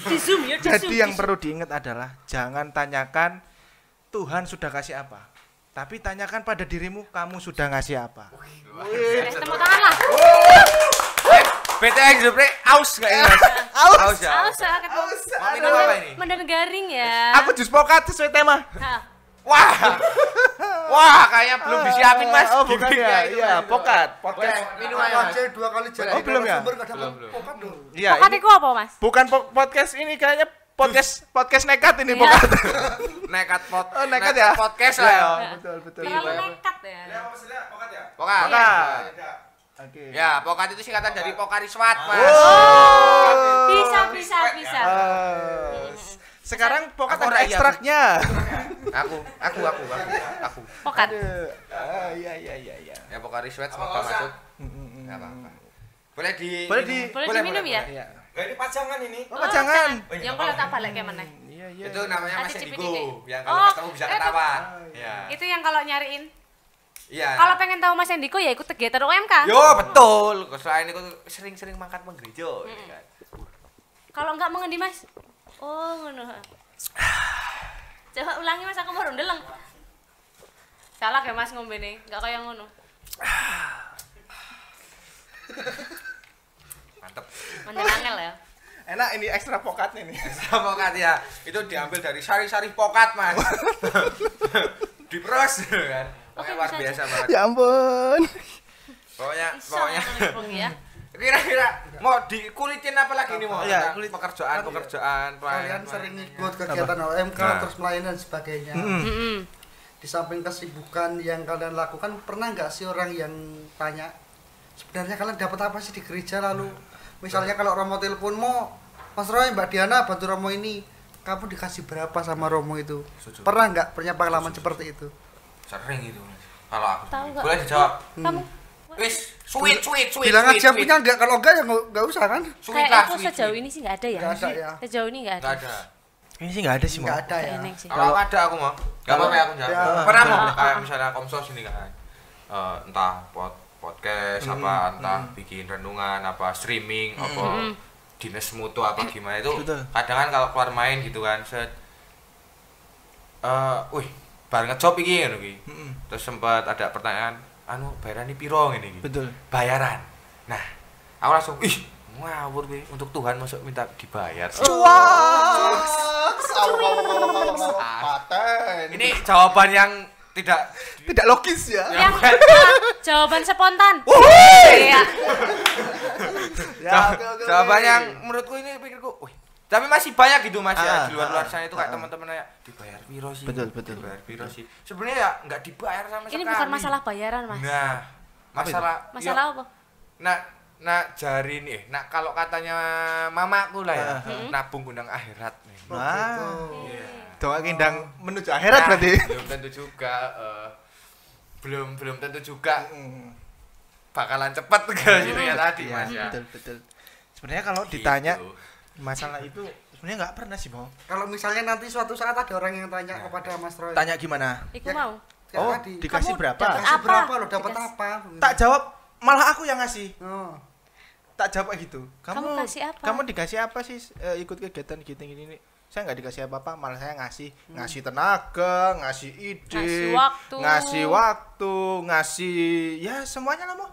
Di zoom ya, di zoom. Jadi yang perlu diingat adalah jangan tanyakan Tuhan sudah kasih apa, tapi tanyakan pada dirimu kamu sudah ngasih apa. Tepuk tangan lah. BTX Jepre aus enggak ini Mas? Aus ya. Aus, Mau minum apa ini? Menden garing ya. Aku jus pokat sesuai tema. Hah. Wah. Wah, kayaknya belum disiapin Mas. Oh, bukan Gimiknya ya. itu, Iya, Mas. pokat. Boleh, minum aja Mas. aja 2 kali jadi Oh, belum ya? narasumber nggak dapat Belum. pokat loh. Iya. Pokat ini itu apa, Mas? bukan podcast ini kayaknya podcast nekat ini Iya. pokat. Nekat Oh, nekat ya? podcast lah ya. Oh, betul, betul. Terlalu nekat ya. Pokat. Pokat. Oke. Ya, pokat itu singkatan dari Pokari SWAT, Mas. Oh. Bisa. Oh. Sekarang pokat Aku ada rakyat. ekstraknya. Aku. Pokat. Iya. Ya Pocari Sweat semoga masuk. Enggak apa-apa. Boleh di Boleh diminum ya? Iya. Ini pajangan ini. Oh, jangan. Yang kalau tak balik kayak mana? Iya. Itu namanya Mas Hati Endigo cipit-cipit. yang Oh, kalau ketemu bisa itu. ketawa. Iya. Itu yang kalau nyariin. Iya. Kalau pengen tahu Mas Endiko ya ikut kegiatan UMK. Yo betul. Selain itu sering-sering mangkat menggereja ini kan. Kalau enggak mau ngendi Mas? Oh, ngono. Coba ulangi Mas, aku mau ndeleng. Salah ya Mas ngombe nih, enggak kayak ngono. Mantep. Menyenangkan ya. Enak ini ekstra pokatnya nih. Pokat ya. Itu diambil dari sari-sari pokat, Mas. Diperes kan. Oke, Luar bisa biasa banget. Ya ampun. Pokoknya Iso ngomong ya. kira-kira mau dikulitin apa lagi nih mau Iya, tentang pekerjaan Kalian sering ikut kegiatan OMK Nah. terus melayani dan sebagainya. Heeh. Di samping kesibukan yang kalian lakukan, pernah nggak sih orang yang tanya sebenarnya kalian dapat apa sih di gereja, lalu misalnya kalau Romo teleponmu, Mas Roy, Mbak Diana bantu Romo ini, kamu dikasih berapa sama Romo itu? Setuju. Pernah nggak punya pengalaman seperti itu? sering itu Mas. Kalau aku Tahu nggak? boleh dijawab. Kamu Wis, sweet. Bilang aja punya nggak, kalau enggak ya nggak usah kan? Sweet kayak lah, aku sweet, sejauh sweet. ini sih nggak ada ya. Nggak ada ya. Sejauh ini nggak ada. Nggak ada. Ini sih nggak ada sih, Mo. Nggak ada ya. Eneng sih. Kalau ada aku mau. Enggak apa-apa ya aku jawab. Ya. Pernah mau Ah, kayak ah. misalnya Komsos ini kan. Entah podcast apa, entah bikin renungan apa, streaming apa, dinas mutu apa gimana itu. Betul. Kadang kan kalau keluar main gitu kan, set wih, bareng ngejob iki ngono iki. Terus sempat ada pertanyaan, anu bayaran ini piro ngene iki? Betul. Bayaran. Nah, aku langsung, ih, ngawur kuwi untuk Tuhan masuk minta dibayar. Wah. Paten. Ini jawaban yang tidak Tidak logis ya. Yang jawaban spontan. Iya. jawaban yang menurutku ini pikirku, wih, tapi masih banyak gitu Mas ya di luar Ah, sana itu kayak teman-teman nanya dibayar piro sih? Betul, betul. Dibayar piro sih? Sebenarnya ya nggak dibayar sama Ini sekali. bukan masalah bayaran, Mas. Nah, masalah Masalah apa? Nah jari nih, nah kalau katanya mamaku lah ya, Ah, nabung gundang akhirat nih. Nah, Iya. doa kindang menuju akhirat Nah, berarti. belum tentu juga belum tentu juga bakalan cepet ke situ ya tadi Mas ya. Betul. Sebenarnya kalau ditanya Gitu. masalah itu sebenarnya nggak pernah sih, Mo. Kalau misalnya nanti suatu saat ada orang yang tanya kepada Mas Roy, Tanya gimana? Iku Ya. mau. kayak Oh, tadi, dikasih Kamu berapa? dapat kasih apa? berapa lo dapat Dikasih- apa? Tak jawab, malah aku yang ngasih. Oh. Tak jawab kayak gitu. Kamu kasih apa? Kamu dikasih apa sih ikut kegiatan gini? Saya nggak dikasih apa-apa, malah saya ngasih tenaga, ngasih ide, Ngasih waktu. ngasih ya semuanya lah, Mo.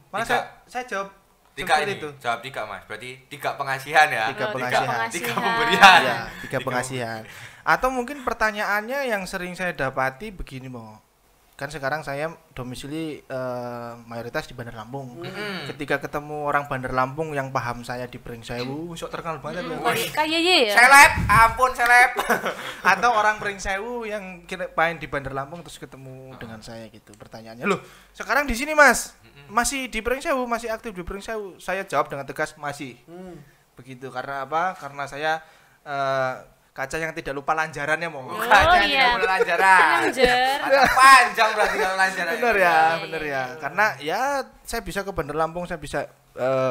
Malah Tiga. saya jawab Tiga seperti ini, itu. jawab tiga Mas. Berarti tiga pengasihan ya. Tiga Oh, pengasihan. Tiga pemberian. Iya, tiga pengasihan. Atau mungkin pertanyaannya yang sering saya dapati begini, Mo. Kan sekarang saya domisili mayoritas di Bandar Lampung. Ketika ketemu orang Bandar Lampung yang paham saya di Pringsewu, sok terkenal banget loh. Kayak ye ya. Seleb, ampun seleb. Atau orang Pringsewu yang kira main di Bandar Lampung terus ketemu dengan saya gitu. Pertanyaannya, "Loh, sekarang di sini, Mas? Masih di Pringsewu, masih aktif di Pringsewu?" Saya jawab dengan tegas, "Masih." Begitu. Karena apa? Karena saya kaca yang tidak lupa lanjarannya, Mo. Bukannya iya. tidak boleh lanjaran. Lanjar. Ada panjang berarti kalau lanjaran. Bener Iya, ya, iya, bener iya. ya. Karena ya saya bisa ke Bandar Lampung, saya bisa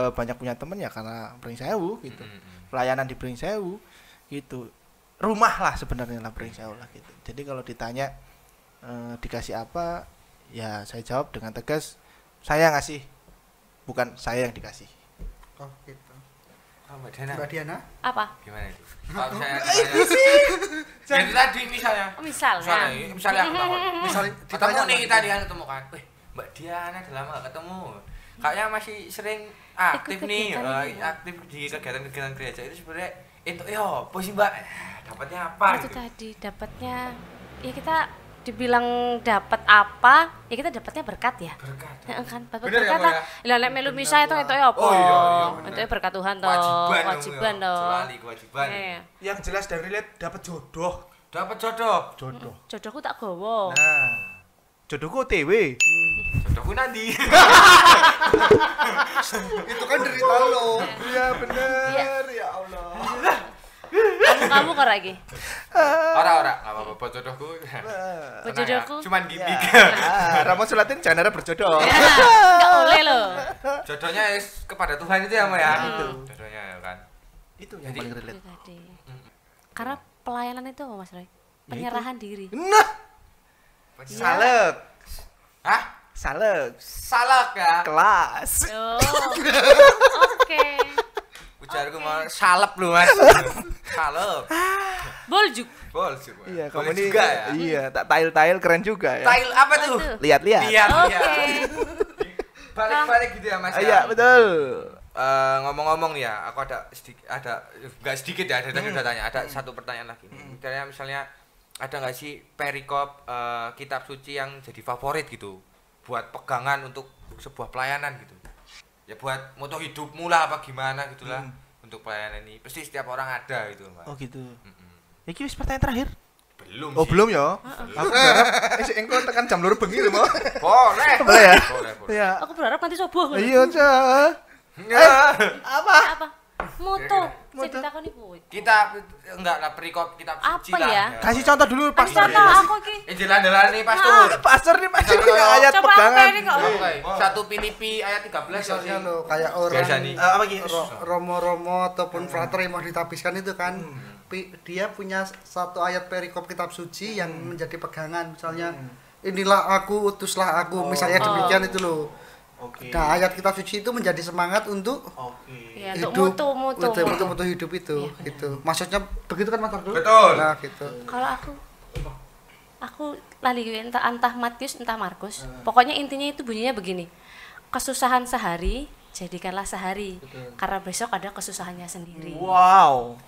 banyak punya temen ya karena Pringsewu gitu. Pelayanan di Pringsewu gitu. Rumah lah sebenarnya lah Pringsewu lah gitu. Jadi kalau ditanya dikasih apa, ya saya jawab dengan tegas, saya ngasih, bukan saya yang dikasih. Oh, gitu. Oh, Mbak Diana, Mbak Diana? Apa? gimana itu? Kalau saya ditanya, jadi tadi misalnya, Oh, misalnya. misalnya aku takut, Misalnya ketemu ditanya nih Mbak kita Diana. dia ketemu kan, Mbak Diana udah lama gak ketemu, kayaknya masih sering aktif Ikut nih, kegiatan ini. aktif di kegiatan-kegiatan gereja itu sebenarnya itu yo, apa sih Mbak? Dapatnya apa? Itu Gitu. tadi dapatnya ya kita dibilang dapat apa? Ya kita dapatnya berkat ya. Berkat. Heeh kan, dapat Bener ya, berkat. Mbak, ya? Lah nek melu misa itu ya apa? Oh, iya, iya, bener. Itu berkat Tuhan toh. Kewajiban, Kewajiban dong, toh. Selalu kewajiban. Iya. Yang jelas dari relate dapat jodoh. Dapat jodoh. Jodoh. Jodohku tak gowo. Nah, jodohku OTW. Jodohku nanti. Itu kan derita lo. Iya bener, Iya. ya Allah. Kamu Kamu kok lagi? Ora, enggak apa-apa buat jodohku. Jodohku. Cuman gimmick. Ramo Sulatin jangan harap berjodoh. Enggak boleh loh. Jodohnya kepada Tuhan itu ya, Mbak ya. Jodohnya ya kan. Itu yang Jadi- paling relate. Itu tadi. Karena pelayanan itu apa Mas Roy? Penyerahan diri. Nah, salek, Hah? salek, Salak ya. kelas. Oh. Oke. Ujarku mau salep lu, Mas. Salep. Boljuk. Boljuk. Mas. Iya, Boleh kamu ini juga ya. Iya, tak tail-tail keren juga ya. Tail apa tuh? Tuh. Lihat-lihat. Lihat, Oke. lihat. Balik-balik gitu ya, Mas. Ah, iya, betul. Ngomong-ngomong nih ya, aku ada nggak sedikit ya, ada tadi udah tanya, ada satu pertanyaan lagi. Misalnya ada nggak sih perikop kitab suci yang jadi favorit gitu, buat pegangan untuk sebuah pelayanan gitu, ya buat moto hidupmu lah apa gimana gitulah untuk pelayanan ini. Pasti setiap orang ada gitu, Mbak. Oh gitu. Iki wis pertanyaan terakhir. Belum Oh, sih. belum ya? Aku berharap engko tekan jam 2 bengi lho, Mo. Boleh. Boleh ya? Boleh. Iya. Aku berharap nanti subuh. Iya, Cah. Ya. Apa? Moto. Saya Moto. ditakoni kuwi. Kita enggak lah perikop kitab suci Apa lah. ya? Kasih contoh dulu Kasih pastor. contoh aku iki. Jalan-jalan nih pastor. Pastor nih masih Contoh. punya ayat Coba pegangan. apa ini kok? Satu Filipi ayat 13 Misalnya sih. lo kayak orang Biasa nih. Apa gitu? romo-romo ataupun frater yang mau ditabiskan itu kan dia punya satu ayat perikop kitab suci yang menjadi pegangan, misalnya inilah aku, utuslah aku, misalnya demikian itu loh. Oke. Nah, ayat kitab suci itu menjadi semangat untuk Oke. Ya, hidup, untuk mutu. mutu hidup itu, gitu. Maksudnya begitu kan Mas Ardo? Betul. Nah, gitu. Kalau aku lali entah Matius entah Markus. Pokoknya intinya itu bunyinya begini. Kesusahan sehari jadikanlah sehari. Karena besok ada kesusahannya sendiri. Wow.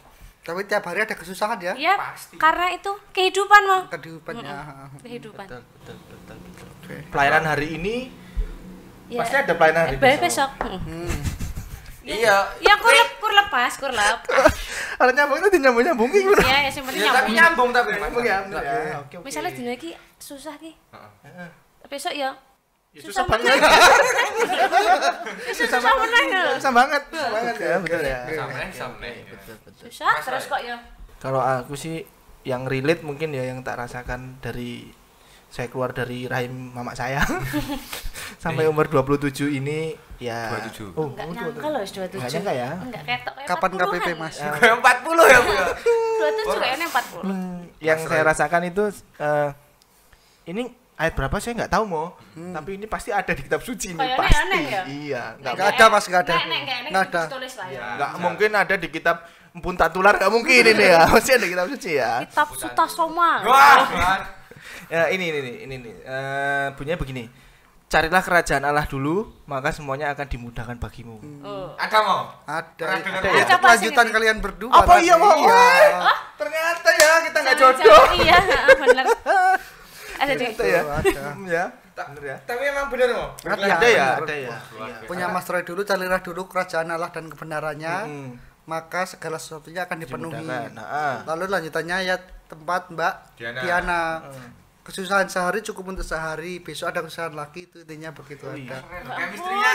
Tapi tiap hari ada kesusahan ya, Ya, Pasti. karena itu kehidupan mah. kehidupannya. Kehidupan. Betul. Oke. Pelayanan hari ini Ya, pasti ada pelayanan hari besok. Iya. Ya kur lepas. Kalau nyambung itu nyambung gitu. Ya, yang penting Ya, tapi nyambung. nyambung tapi. Nyambung ya. Oke. Misalnya dino iki susah ki. Besok ya Susah banget. susah meneh ya. Susah banget. Ya, betul ya. Sama. Susah terus kok ya. Kalau aku sih yang relate mungkin ya yang tak rasakan dari saya keluar dari rahim mama saya sampai umur 27 ini ya 27. Oh, Enggak 27. nyangka loh 27. Enggak nyangka ya. Enggak ketok kayak Kapan 40-an. KPP Mas? Kayak 40 ya, Bu ya. 27 kayaknya 40. Yang Mas saya Roy. rasakan itu ini ayat berapa saya nggak tahu Mo, tapi ini pasti ada di kitab suci ini Kayaknya pasti. aneh ya? Iya, Nggak ada, Mas, nggak ada. Nggak Nggak ada. Tulis lah ya. nggak mungkin ada di kitab Empun Tatular, nggak mungkin ini ya. Pasti ada di kitab suci ya. Kitab Sutasoma. Wah. Ya ini bunyinya begini. Carilah kerajaan Allah dulu, maka semuanya akan dimudahkan bagimu. Oh. Ada mau? Ada. Pernah dengar Ada nggak? ya, Coba lanjutan sini. kalian berdua. Apa tadi. iya Mo? Iya. Ternyata ya kita nggak Jangan-jangan jodoh. Iya, bener. Ada deh. Ternyata ya. Ada. Ya. Bener ya. Tapi emang benar mau? Ada. Ada ya, bener. ada ya. Punya Mas Roy dulu, carilah dulu kerajaan Allah dan kebenarannya, Mm. maka segala sesuatunya akan dipenuhi. Dimudahkan. Nah, Lalu lanjutannya ayat tempat Mbak Diana. Diana. Kesusahan sehari cukup untuk sehari, besok ada kesusahan lagi, itu intinya begitu iya. ada. Chemistry-nya.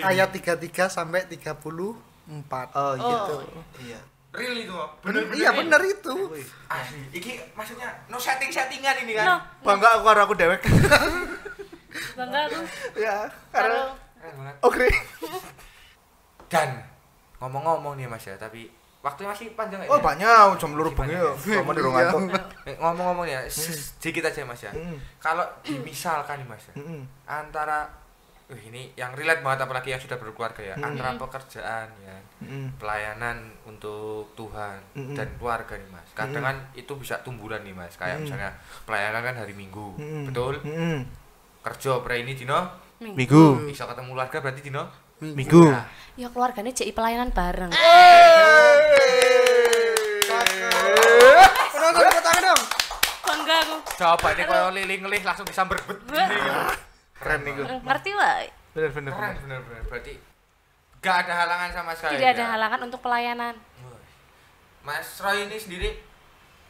Ayat 33 sampai 34. Oh gitu. Iya. Real itu mau. Iya benar itu. Asli. Iki maksudnya no settingan ini kan. No, Bangga aku karo aku dewek. bangga aku. Ya, Kalau karena Keren banget. oke. Dan ngomong-ngomong nih Mas ya, tapi waktunya masih panjang nggak Oh ya? banyak jam luru bengi ya. Kamu di ruang kantor. Ngomong-ngomong ya, sedikit aja Mas ya. Kalau dimisalkan nih Mas ya, antara ini yang relate banget apalagi yang sudah berkeluarga ya, antara pekerjaan ya, pelayanan untuk Tuhan dan keluarga nih Mas. Kadang kan itu bisa tumburan nih Mas, kayak misalnya pelayanan kan hari Minggu, betul? Kerja pre ini dino, Minggu. bisa ketemu keluarga berarti dino. Minggu. Nah, ya keluarganya jadi pelayanan bareng. Penonton tepuk tangan dong. Bangga aku. coba ini kalau liling-lilih langsung disamber bet gini. Keren nih gue. Ngerti wae. Bener. Keren bener. Berarti gak ada halangan sama sekali. Tidak ada ya? halangan untuk pelayanan. Mas Roy ini sendiri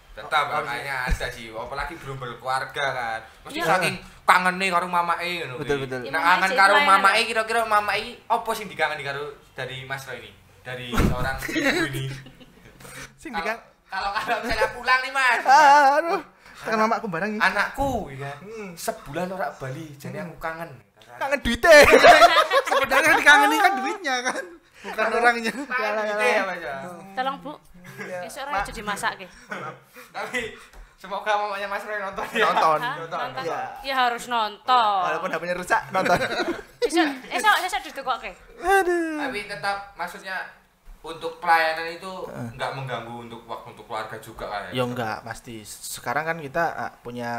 tetap makanya ada sih, apalagi belum berkeluarga kan. Mesti Iya. saking kangen nih karo mamake ngono. Betul. Ya, Nah, makanya kangen sih karo pelayanan. mamake kira-kira mamake opo sing dikangeni karo dari Mas Roy ini? Dari seorang ibu ini. Sing dikang. Kalau misalnya pulang nih Mas. Aduh. Tekan mamaku barang iki. Anakku ya. Sebulan ora Bali, jadi aku kangen. Kangen duite. Sebenarnya dikangeni kan duitnya kan. Bukan orangnya. Gitu ya Mas ya. Tolong Bu. Besok ora aja dimasakke. Tapi semoga mamanya Mas Roy nonton ya. Nonton. Nonton. Iya. Ya harus nonton. Walaupun HP-nya rusak, nonton. Esok ditekokke. Aduh. Tapi tetap maksudnya untuk pelayanan itu nggak mengganggu untuk waktu untuk keluarga juga kan Ya enggak, pasti. Sekarang kan kita punya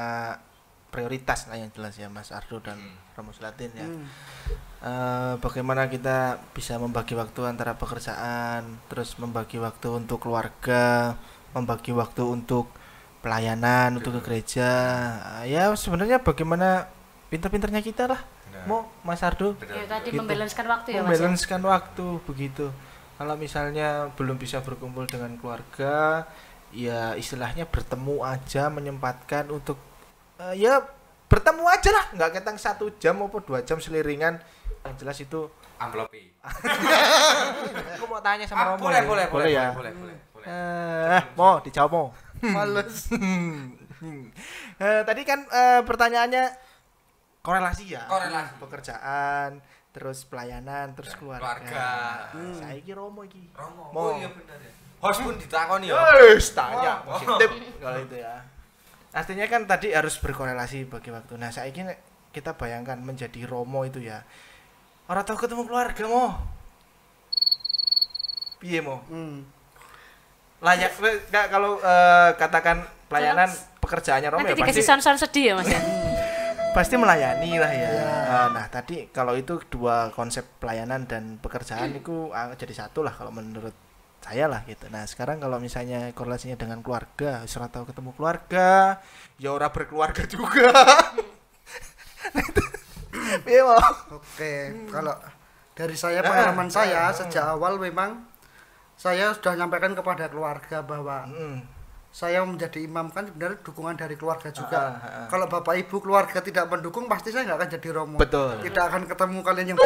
prioritas lah yang jelas ya Mas Ardo dan Romo Slatin ya. Bagaimana kita bisa membagi waktu antara pekerjaan, terus membagi waktu untuk keluarga, membagi waktu untuk pelayanan, untuk ke gereja. Ya sebenarnya bagaimana pintar-pintarnya kita lah. Mau Mas Ardo? Ya tadi Gitu. membalancekan waktu ya Mas. Membalancekan waktu begitu. Kalau misalnya belum bisa berkumpul dengan keluarga, ya istilahnya bertemu aja, menyempatkan untuk ya bertemu aja lah, nggak ketang 1 jam maupun 2 jam seliringan. Yang jelas itu Amplopi. aku mau tanya sama Romo. Boleh ya? boleh. Mau dijawab mau. Males. Tadi kan pertanyaannya korelasi ya. Korelasi. Pekerjaan, terus pelayanan, terus keluarga. Saiki Romo iki. Romo. Mau. Oh iya benar ya. Host pun ditakoni ya. Tanya positif kalau itu ya. Artinya kan tadi harus berkorelasi bagi waktu. Nah, saiki kita bayangkan menjadi Romo itu ya. Ora tau ketemu keluarga mo. Piye mo? Layak enggak kalau katakan pelayanan pekerjaannya Romo Nanti ya pasti dikasih sound-sound sedih ya Mas ya. pasti melayani lah ya. Nah, tadi kalau itu dua konsep pelayanan dan pekerjaan itu jadi satu lah kalau menurut saya lah gitu. Nah, sekarang kalau misalnya korelasinya dengan keluarga, ora tau ketemu keluarga, ya ora berkeluarga juga. Iya, Mo. Oke, kalau dari saya pengalaman saya sejak awal memang saya sudah menyampaikan kepada keluarga bahwa saya menjadi imam kan sebenarnya dukungan dari keluarga juga. Kalau bapak ibu keluarga tidak mendukung pasti saya nggak akan jadi Romo. Betul. Tidak akan ketemu kalian yang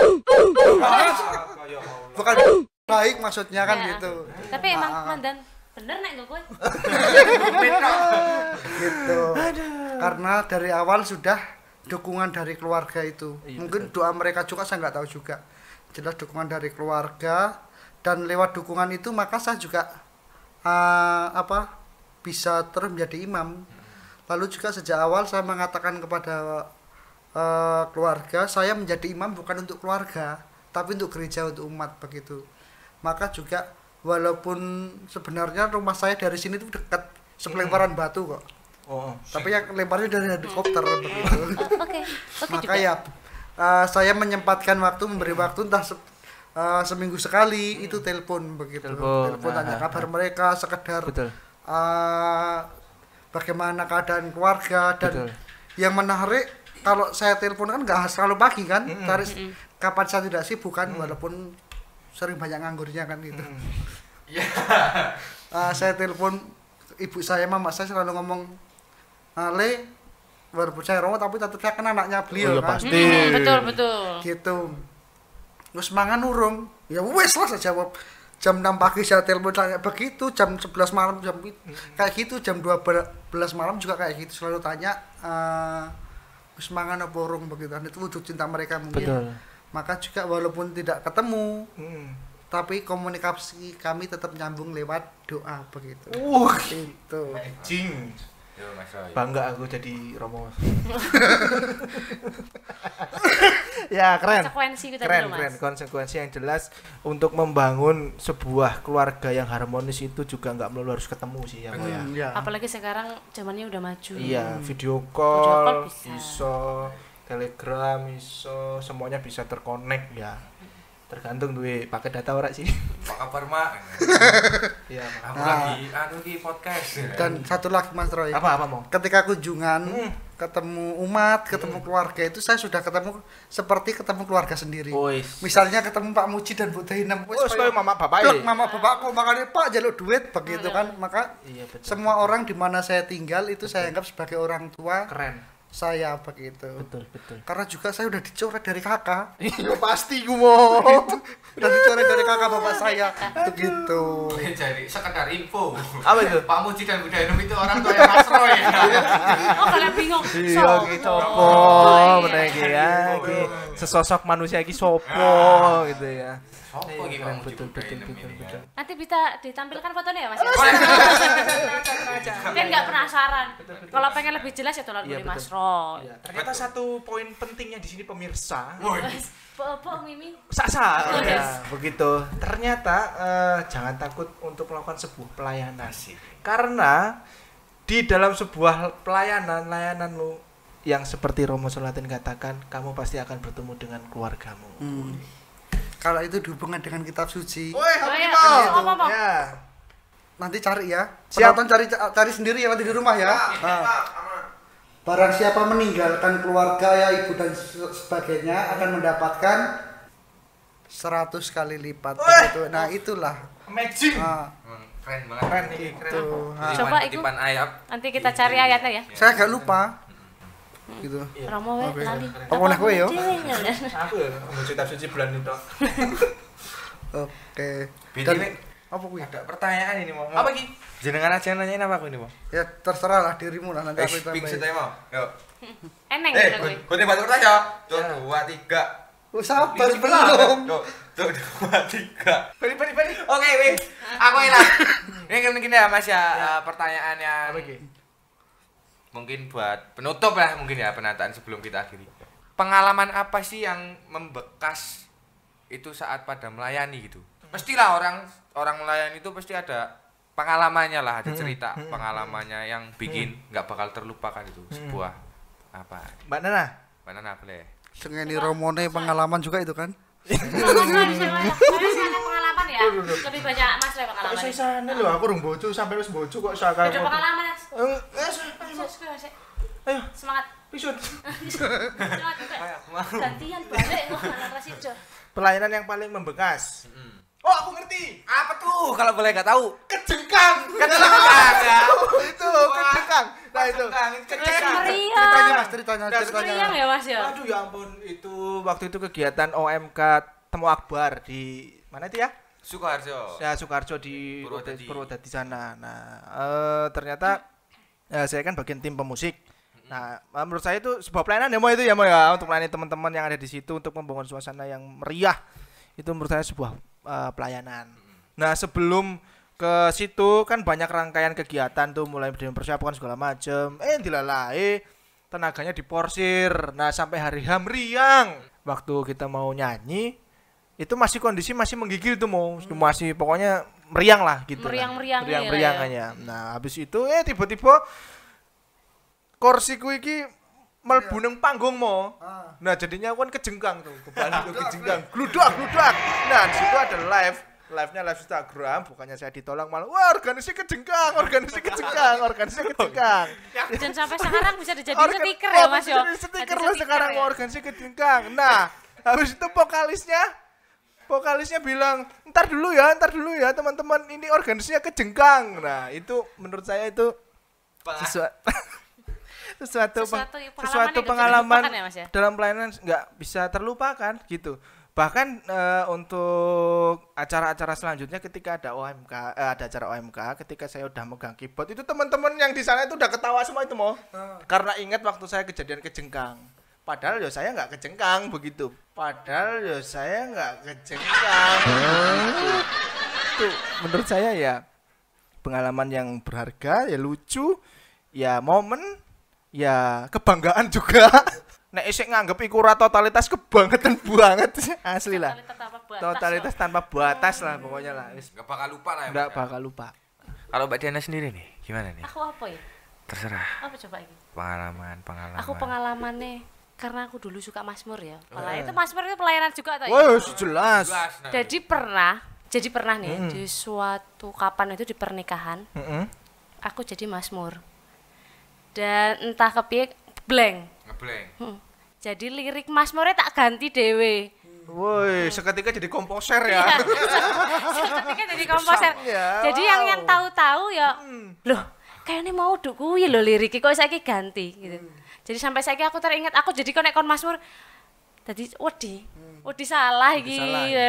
bukan baik maksudnya kan Ya. gitu. Tapi emang mandan bener nek nggo kowe. Gitu. Karena dari awal sudah dukungan dari keluarga itu. Mungkin doa mereka juga saya nggak tahu juga. Jelas dukungan dari keluarga dan lewat dukungan itu maka saya juga bisa terus menjadi imam. Lalu juga sejak awal saya mengatakan kepada keluarga saya menjadi imam bukan untuk keluarga tapi untuk gereja, untuk umat begitu. Maka juga walaupun sebenarnya rumah saya dari sini tuh dekat sepelemparan batu kok. Tapi yang lemparnya dari helikopter begitu. Oke Maka juga. ya saya menyempatkan waktu, memberi waktu entah seminggu sekali itu telepon begitu. Telepon tanya kabar mereka, sekedar Betul. Bagaimana keadaan keluarga dan yang menarik kalau saya telepon kan nggak selalu pagi kan, cari kapan saya tidak sibuk kan, walaupun sering banyak nganggurnya kan gitu. Saya telepon ibu saya, mama saya selalu ngomong, Le, walaupun saya Romo tapi tetap saya kan anaknya beliau kan. Pasti. Betul. Gitu. Terus mangan urung, ya wes lah saya jawab. Jam 6 pagi saya telepon tanya begitu, jam 11 malam jam kayak gitu, jam 12 malam juga kayak gitu selalu tanya wis mangan apa urung begitu. Itu wujud cinta mereka mungkin. Betul. Maka juga walaupun tidak ketemu tapi komunikasi kami tetap nyambung lewat doa begitu. Itu. Jing. Yo Mas Roy. Bangga aku jadi Romo. Ya, keren. Konsekuensi kita Keren, dulu, Mas. keren. Konsekuensi yang jelas untuk membangun sebuah keluarga yang harmonis itu juga nggak melulu harus ketemu sih ya, Mo ya. Ya. Apalagi sekarang zamannya udah maju. Iya, video Video call, call bisa. iso, Telegram iso, semuanya bisa terkonek ya. Tergantung duwe pakai data ora sih. Apa kabar Mak? Iya, Aku lagi di podcast. Dan satu lagi Mas Roy. apa Mo? Ketika kunjungan ketemu umat, ketemu keluarga itu saya sudah ketemu seperti ketemu keluarga sendiri. Wis. Misalnya ketemu Pak Muji dan Bu Tehinem, Wis koyo mama bapak Blok mama bapakku makanya Pak jaluk duit begitu kan. Maka Iya, betul. semua orang di mana saya tinggal itu saya anggap sebagai orang tua. Keren. saya begitu. Betul. Karena juga saya udah dicoret dari kakak. Iya pasti gue mau. Udah dicoret dari kakak bapak saya. Begitu. Jadi sekedar info. Apa itu? Pak Muji dan Bunda Enum itu orang tua yang Mas Roy. Oh kalian bingung. Iya gitu sopo bener iki ya. Iki sesosok manusia iki sopo gitu ya. Sopo iki Pak Muji Betul. Bunda Enum ini? Nanti bisa ditampilkan fotonya ya Mas ya? Kan nggak penasaran. Kalau pengen lebih jelas ya tolong Iya, beli Mas betul. Roy. Ya, ternyata satu poin pentingnya di sini pemirsa. Apa Mimi? Sasa Oh, ya, yes. begitu. Ternyata jangan takut untuk melakukan sebuah pelayanan Asik. karena di dalam sebuah layanan lu yang seperti Romo Solatin katakan, kamu pasti akan bertemu dengan keluargamu. Kalau itu dihubungkan dengan kitab suci, Woi, Ngomong. ya. nanti cari ya. Siap. Penonton cari sendiri ya nanti di rumah ya. Barang siapa meninggalkan keluarga ya ibu dan sebagainya akan mendapatkan 100 kali lipat. Begitu. Nah itulah. Magic. Keren banget. Keren nih, keren. Tuh. Coba itu. Titipan ayam. Nanti kita cari ayatnya ya. Saya agak lupa. Gitu. Romo we lali. Apa meneh kowe yo? Aku ya mau cerita suci bulan itu. Oke. BTW, Apa kuwi? ada pertanyaan ini mau. Apa ki? Jenengan aja yang nanyain apa aku ini mau? Ya terserah lah dirimu lah nanti aku Ping tambahin. saya mau. Yuk. Eneng gitu kowe. Gue tembak terus aja. Tuh, 2, 3. Oh, sabar belum. Tuh, 2, 3. Balik. Oke, wih. Aku hilang. Ini mungkin ya Mas ya, pertanyaan yang Apa ki? mungkin buat penutup lah mungkin ya penataan sebelum kita akhiri. Pengalaman apa sih yang membekas itu saat pada melayani gitu? Pastilah orang melayani itu pasti ada pengalamannya lah, ada cerita pengalamannya yang bikin nggak bakal terlupakan itu sebuah apa? Mbak Nana. Mana boleh? Sengeni Romone pengalaman juga itu kan? Saya pengalaman ya. Lebih banyak Mas Roy pengalaman. Kok sana lho, aku rung bojo sampai wis bojo kok sakal. Ada pengalaman Mas. Ayo, Semangat. pisut. Semangat. Gantian balik narasi itu. Pelayanan yang paling membekas. Oh, aku ngerti. Apa tuh kalau boleh nggak tahu? Kejengkang. Ya. Itu kejengkang. Nah, itu. Meriah. Ceritanya. Meriah ya Mas ya. Aduh ya ampun, itu waktu itu kegiatan OMK Temu Akbar di mana itu ya? Sukoharjo. Ya Sukoharjo di Purwodadi. Purwodadi sana. Nah, ternyata saya kan bagian tim pemusik. Nah, menurut saya itu sebuah pelayanan ya Mo itu ya Mo ya, untuk melayani teman-teman yang ada di situ untuk membangun suasana yang meriah. Itu menurut saya sebuah pelayanan. Nah, sebelum ke situ kan banyak rangkaian kegiatan tuh, mulai dari mempersiapkan segala macam. Dilalai tenaganya diporsir. Nah, sampai hari H meriang. Waktu kita mau nyanyi itu masih kondisi masih menggigil tuh Mo. Masih pokoknya meriang lah gitu. Meriang-meriang ya. Nah, habis itu tiba-tiba kursiku iki mlebu nang panggung Mo. Nah, jadinya aku kan kejengkang tuh, kebalik tuh kejengkang. Gludak. Nah, di situ ada live-nya live Instagram, bukannya saya ditolong malah wah organisasi kejengkang. Dan sampai sekarang bisa dijadiin stiker ya Mas ya. Stiker lo sekarang mau organisasi kejengkang. Nah, habis itu vokalisnya bilang, ntar dulu ya teman-teman, ini organisasinya kejengkang. Nah, itu menurut saya itu sesuatu pengalaman ya, Mas, ya? dalam pelayanan nggak bisa terlupakan gitu. Bahkan untuk acara-acara selanjutnya ketika ada acara OMK, ketika saya udah megang keyboard itu teman-teman yang di sana itu udah ketawa semua itu Mo. Karena ingat waktu saya kejadian kejengkang. Padahal ya saya nggak kejengkang begitu. Itu menurut saya ya pengalaman yang berharga, ya lucu, ya momen, ya kebanggaan juga. Nek isih nganggep iku ora totalitas kebangetan banget asli lah. Totalitas tanpa batas lah pokoknya lah. Nggak bakal lupa lah ya. Nggak bakal lupa. Kalau Mbak Diana sendiri nih, gimana nih? Aku apa ya? Terserah. Apa coba ini? Pengalaman. Aku pengalamannya karena aku dulu suka Mazmur ya. Itu Mazmur itu pelayanan juga atau ya? Wah, jelas. Jadi pernah nih di suatu kapan itu di pernikahan. Aku jadi Mazmur. Dan entah kepiye blank. Ngeblank. Jadi lirik Mazmurnya tak ganti dewe. Woi, seketika jadi komposer ya. Seketika jadi komposer. Ya, Jadi yang tahu-tahu ya, loh, kayaknya mau kuwi lho liriknya kok saiki ganti gitu. Jadi sampai saiki aku teringat aku jadi konek kon Mazmur. Tadi wedi salah iki.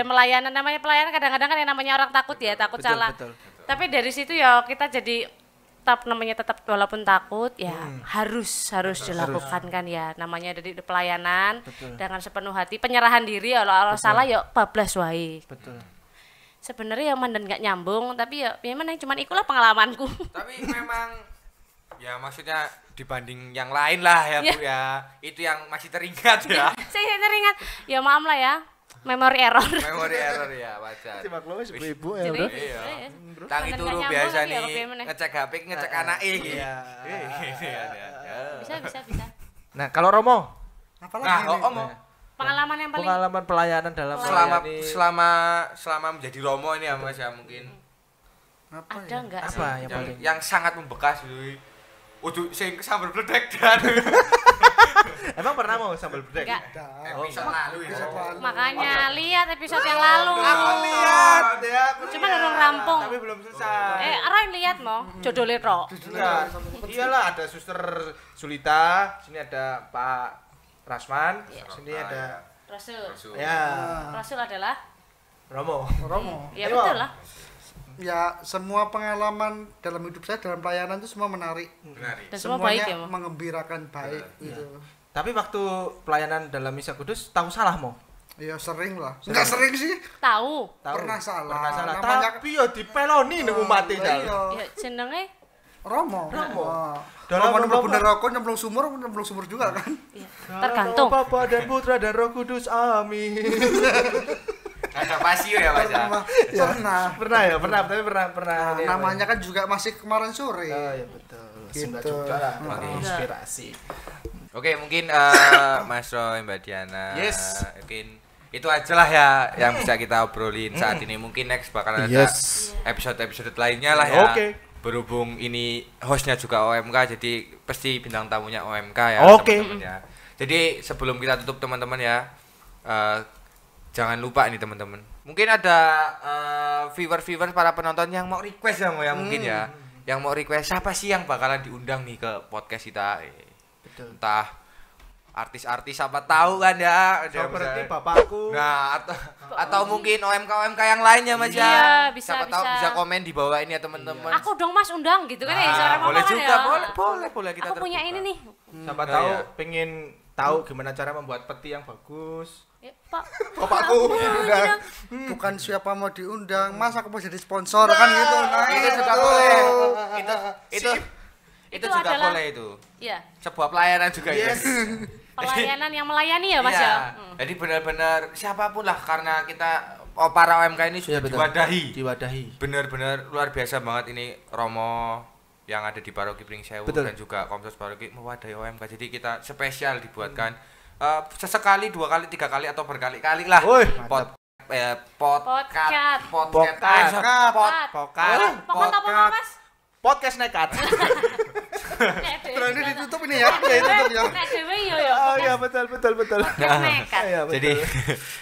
Melayanan namanya pelayanan kadang-kadang kan yang namanya orang takut ya, takut salah. Betul. Tapi dari situ ya kita jadi tetap walaupun takut ya harus dilakukan kan ya, namanya dari pelayanan dengan sepenuh hati, penyerahan diri. Kalau salah ya bablas wae. Betul. Sebenarnya ya mandan nggak nyambung, tapi ya memang cuman ikulah pengalamanku. Tapi memang ya maksudnya dibanding yang lain lah ya Bu ya, itu yang masih teringat ya. Saya teringat, ya maaf lah ya, memori error. Memori error ya, wajar. Dimaklumi ibu ya Jadi, udah. Iya. terus Tangi mandan turu nggak biasa nyambung, nih, tapi ya kepiye ngecek HP, ngecek anak gitu. Iya. Bisa. Nah, kalau Romo, Apalagi Nah, ini? Om, Pengalaman yang paling pengalaman pelayanan dalam selama menjadi Romo ini ya Mas ya mungkin Apa ada ya? nggak sih? apa yang paling yang sangat membekas dulu. Udah sing sambal bledek dan emang pernah mau sambal bledek? Enggak. episode lalu ya. Episode lalu. Makanya lihat episode yang lalu. Lihat ya, Cuma urung rampung. tapi belum selesai. Roy lihat mau jodole ro. Enggak, iyalah ada Suster Sulita, sini ada Pak Rasman, sini ada Rasul. ya Rasul adalah Romo. Romo. ya Ayo. betul lah. Ya semua pengalaman dalam hidup saya dalam pelayanan itu semua menarik. Benar. Dan semua baik ya, Mo. mengembirakan baik gitu. Tapi waktu pelayanan dalam Misa Kudus tahu salah mau? Ya sering lah. Enggak sering sih. Tahu. Pernah salah. Pernah salah. Namanya- Tapi ya dipeloni ning umat e. Iya. Ya jenenge Romo. Dalam Romo Bapak. bener rokok nyemplung sumur juga kan. ya, tergantung. Bapa dan Putra dan Roh Kudus. Amin. Ada pasio ya Mas ya. Pernah. Tapi pernah. Nah, namanya kan juga masih kemarin sore. Oh ya betul. Sudah Gitu. juga lah. Oke. Inspirasi. Oke, mungkin Mas Roy, Mbak Diana. Yes. Mungkin itu aja lah ya yang bisa kita obrolin saat ini. Mungkin next bakal ada Yes. episode-episode lainnya lah ya. Oke. Berhubung ini hostnya juga OMK, jadi pasti bintang tamunya OMK ya. Oke. teman-teman ya. Jadi sebelum kita tutup teman-teman ya, jangan lupa ini teman-teman. Mungkin ada viewer-viewer para penonton yang mau request ya mungkin ya. Yang mau request siapa sih yang bakalan diundang nih ke podcast kita? Betul. Entah artis-artis apa tahu kan ya. Ada Seperti misalnya- bapakku. Nah, atau mungkin OMK yang lainnya Mas ya. Iya, bisa, Siapa tahu bisa. bisa komen di bawah ini ya teman-teman. Aku dong Mas undang gitu kan ya, seorang boleh mama kan juga, ya. boleh kita Aku punya terbuka. ini nih. Siapa Nah, tahu ya. pengen tahu gimana cara membuat peti yang bagus. Ya, Pak. Bapakku Udah. Bukan siapa mau diundang, masa aku mau jadi sponsor kan gitu. Nah, Itu juga gitu. boleh. Itu Itu juga adalah- boleh itu. Iya. Sebuah pelayanan juga Yes. ya. Pelayanan yang melayani ya Mas Iya. ya. Jadi benar-benar siapapun lah karena kita para OMK ini sudah Iya, betul. diwadahi. Benar-benar luar biasa banget ini Romo yang ada di Paroki Pringsewu Betul. dan juga Komsos Paroki mewadahi OMK. Jadi kita spesial dibuatkan sesekali, 2 kali, 3 kali atau berkali-kali lah. Woi, Podcast. Podcast. Podcast. Pokok apa Mas? Podcast nekat. Berani ditutup ini ya. Ya ditutup ya. Nek dhewe yo yo. Oh iya betul. Nekat. Iya, betul. Jadi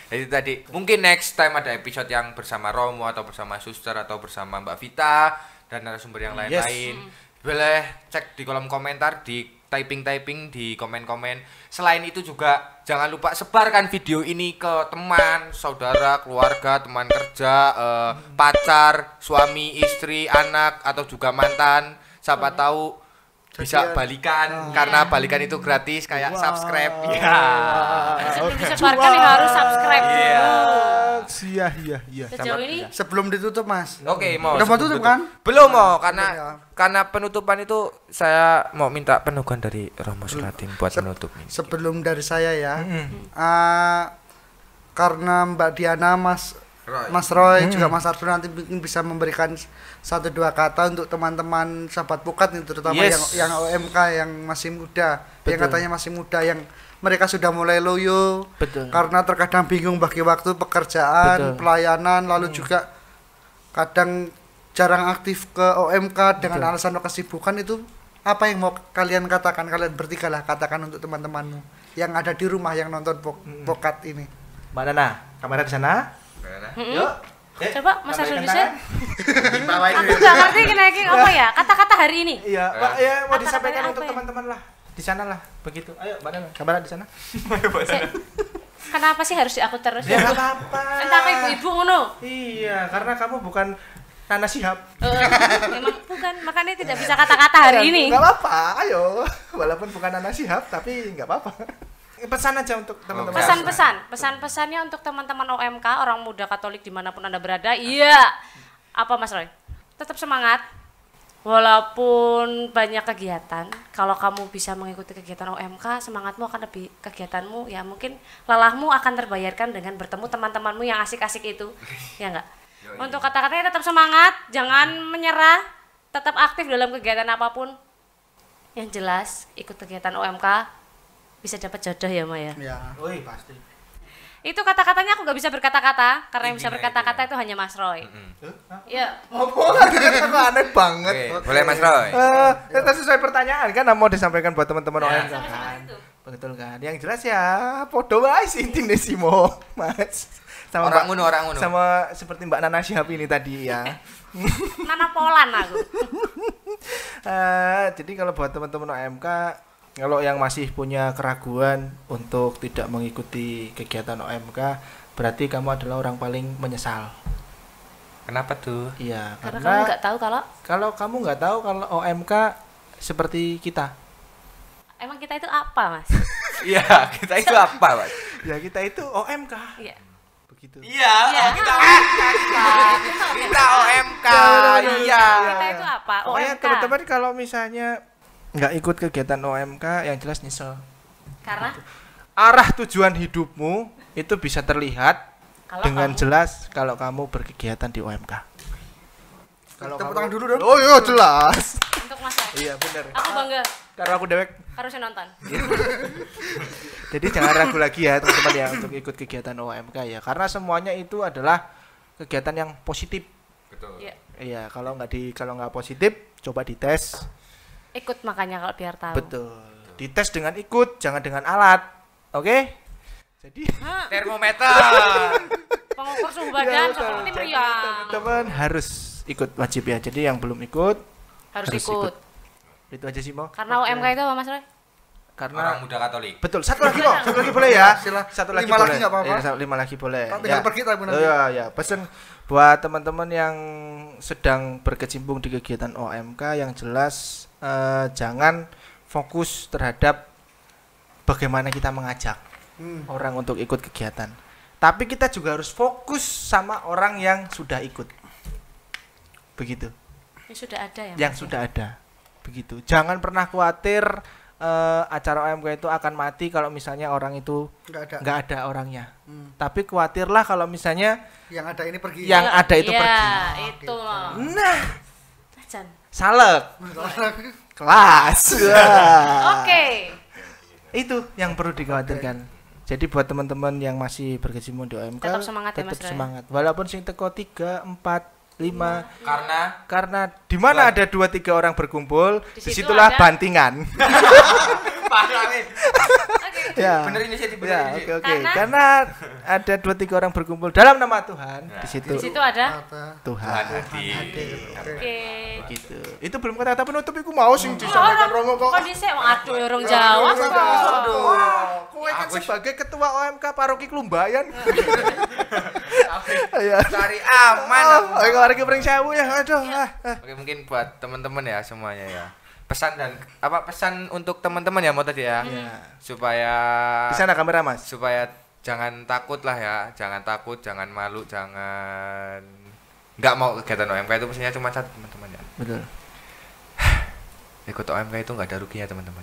jadi tadi mungkin next time ada episode yang bersama Romo atau bersama Suster atau bersama Mbak Vita dan narasumber yang lain-lain. Boleh cek di kolom komentar, di typing di komen-komen. Selain itu juga jangan lupa sebarkan video ini ke teman, saudara, keluarga, teman kerja, pacar, suami, istri, anak atau juga mantan. Siapa tahu bisa balikan karena balikan itu gratis kayak subscribe. Ya. Sebelum disebarkan ya harus subscribe dulu. Iya. Sejauh ini Sebelum ditutup, Mas. Oke, mau. Udah mau tutup kan? Belum mau Ya. karena penutupan itu saya mau minta penugasan dari Romo Suratin buat menutup ini. Sebelum dari saya ya. Karena Mbak Diana, Mas Roy juga Mas Arthur nanti mungkin bisa memberikan 1-2 kata untuk teman-teman sahabat Pukat nih, terutama Yes. yang OMK yang masih muda, yang Betul. katanya masih muda, yang mereka sudah mulai loyo Betul. karena terkadang bingung bagi waktu pekerjaan, Betul. pelayanan, lalu juga kadang jarang aktif ke OMK dengan alasan kesibukan. Itu apa yang mau kalian katakan, kalian bertiga lah katakan untuk teman-temanmu yang ada di rumah yang nonton Pukat ini. Mbak Nana, kamera di sana. Yuk. coba Mas Arsul lambaikan bisa. tangan. Di bawah Aku nggak ngerti kenaikin apa ya kata-kata hari ini. Iya, Pak, ya mau Kata-katanya disampaikan apa untuk ya? teman-teman lah. di sana lah begitu. Ayo Mbak Nana, kabar di sana. Kenapa sih harus aku terus? Ya nggak apa-apa. Entah apa ibu-ibu ngono. Iya, karena kamu bukan Nana Shihab. Memang bukan, makanya tidak bisa kata-kata hari ini. Nggak apa-apa, ayo. Walaupun bukan Nana Shihab, tapi nggak apa-apa. Pesan aja untuk teman-teman. Pesan-pesannya untuk teman-teman OMK, orang muda Katolik dimanapun Anda berada. Iya. Apa Mas Roy? Tetap semangat. Walaupun banyak kegiatan, kalau kamu bisa mengikuti kegiatan OMK, semangatmu akan lebih, kegiatanmu ya mungkin lelahmu akan terbayarkan dengan bertemu teman-temanmu yang asik-asik itu. Ya enggak? Untuk kata-katanya tetap semangat, jangan menyerah, tetap aktif dalam kegiatan apapun. Yang jelas, ikut kegiatan OMK bisa dapat jodoh ya Maya. Ya. Woi, pasti. Itu kata-katanya aku nggak bisa berkata-kata, karena yang bisa berkata-kata itu hanya Mas Roy. Iya. Apa kata-kata aneh banget. Oke, boleh Mas Roy. Itu sesuai pertanyaan kan mau disampaikan buat teman-teman OMK Sama kan. itu. Betul kan? Yang jelas ya podo wae sih intine Simo, Mas. Sama Orang Mbak- ngono. Sama seperti Mbak Nana Shihab ini tadi ya. Nana Polan aku. Jadi kalau buat teman-teman OMK, kalau yang masih punya keraguan untuk tidak mengikuti kegiatan OMK, berarti kamu adalah orang paling menyesal. Kenapa tuh? Iya, Karena kamu karena nggak tahu kalau kamu nggak tahu kalau OMK seperti kita. emang kita itu apa, Mas? Iya, kita itu apa, Mas? Ya kita itu OMK. Iya. Begitu. Iya, Iya. kita OMK. Iya. Kita itu apa? Pokoknya OMK. teman-teman kalau misalnya nggak ikut kegiatan OMK, yang jelas nyesel. Karena Arah tujuan hidupmu itu bisa terlihat kalau dengan kamu- jelas kalau kamu berkegiatan di OMK. Kalau Tepuk kamu- tangan dulu dong. Oh iya jelas. untuk Mas Roy. Iya benar. Aku bangga Karena aku dewek. harusnya nonton. Jadi jangan ragu lagi ya teman-teman ya untuk ikut kegiatan OMK ya. Karena semuanya itu adalah kegiatan yang positif. Betul. Iya. Iya, kalau nggak positif, coba dites. Ikut makanya kalau biar tahu. Betul. Dites dengan ikut, jangan dengan alat. Oke? Jadi Hah, Termometer. pengukur suhu badan seperti pria. teman-teman harus ikut wajib ya. Jadi yang belum ikut Harus harus ikut. itu aja sih Mo. Karena OMK itu apa, Mas Roy? Karena Orang muda Katolik. betul. Satu lagi Mo, satu lagi boleh ya. Sila. Satu lagi 5 lagi boleh. nggak apa-apa. Iya, 5 lagi boleh. Kan tinggal pergi tapi nanti. Iya, ya. Pesan buat teman-teman yang sedang berkecimpung di kegiatan OMK yang jelas jangan fokus terhadap bagaimana kita mengajak orang untuk ikut kegiatan. Tapi kita juga harus fokus sama orang yang sudah ikut. Begitu. Yang sudah ada ya. Yang sudah ada. Begitu. Jangan pernah khawatir acara OMK itu akan mati kalau misalnya orang itu nggak ada orangnya. Tapi khawatirlah kalau misalnya Yang ada ini pergi. yang ada itu Iya, pergi. itu loh. Nah, Ajan. salek kelas. Wah. Oke. Itu yang perlu dikhawatirkan. Jadi buat teman-teman yang masih berkecimpung di OMK, Tetap semangat ya, Mas tetap Roy. semangat. Walaupun sing teko 3, 4, 5 Karena di mana ada 2-3 orang berkumpul, Di situ disitulah ada- bantingan. parah nih. Oke. Ya. Bener ini sih, bener Ya, ini sih. oke. Karena ada 2-3 orang berkumpul dalam nama Tuhan, di situ Di situ ada. Kata. Tuhan. Oke. Gitu. Itu belum kata penutup iku mau sing disampaikan Romo kok. Kok dhisik wong aduh orang Jawa kok. Kowe kan sebagai ketua OMK Paroki Klumbayan. Ya. Cari aman. Ayo hari ki pring 1000 ya. Aduh. Oke, mungkin buat teman-teman ya semuanya ya. Pesan untuk teman-teman ya mau tadi ya. Supaya Di sana kamera, Mas. supaya jangan takut lah ya, jangan takut, jangan malu, jangan nggak mau kegiatan OMK itu pesannya cuma satu teman-teman ya. Betul. Ikut OMK itu nggak ada ruginya teman-teman.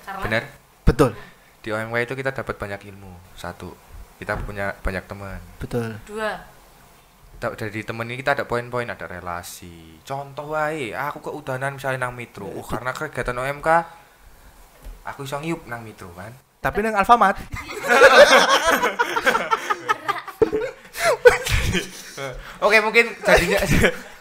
Karena Benar? Betul. Di OMK itu kita dapat banyak ilmu. Satu, kita punya banyak teman. Betul. dua. Dari temen ini kita ada poin-poin, ada relasi. Contoh wae, aku keudanan misalnya nang Mitro. Karena kegiatan OMK aku iso ngiup nang Mitro kan. Tapi nang Alfamart. Oke, mungkin jadinya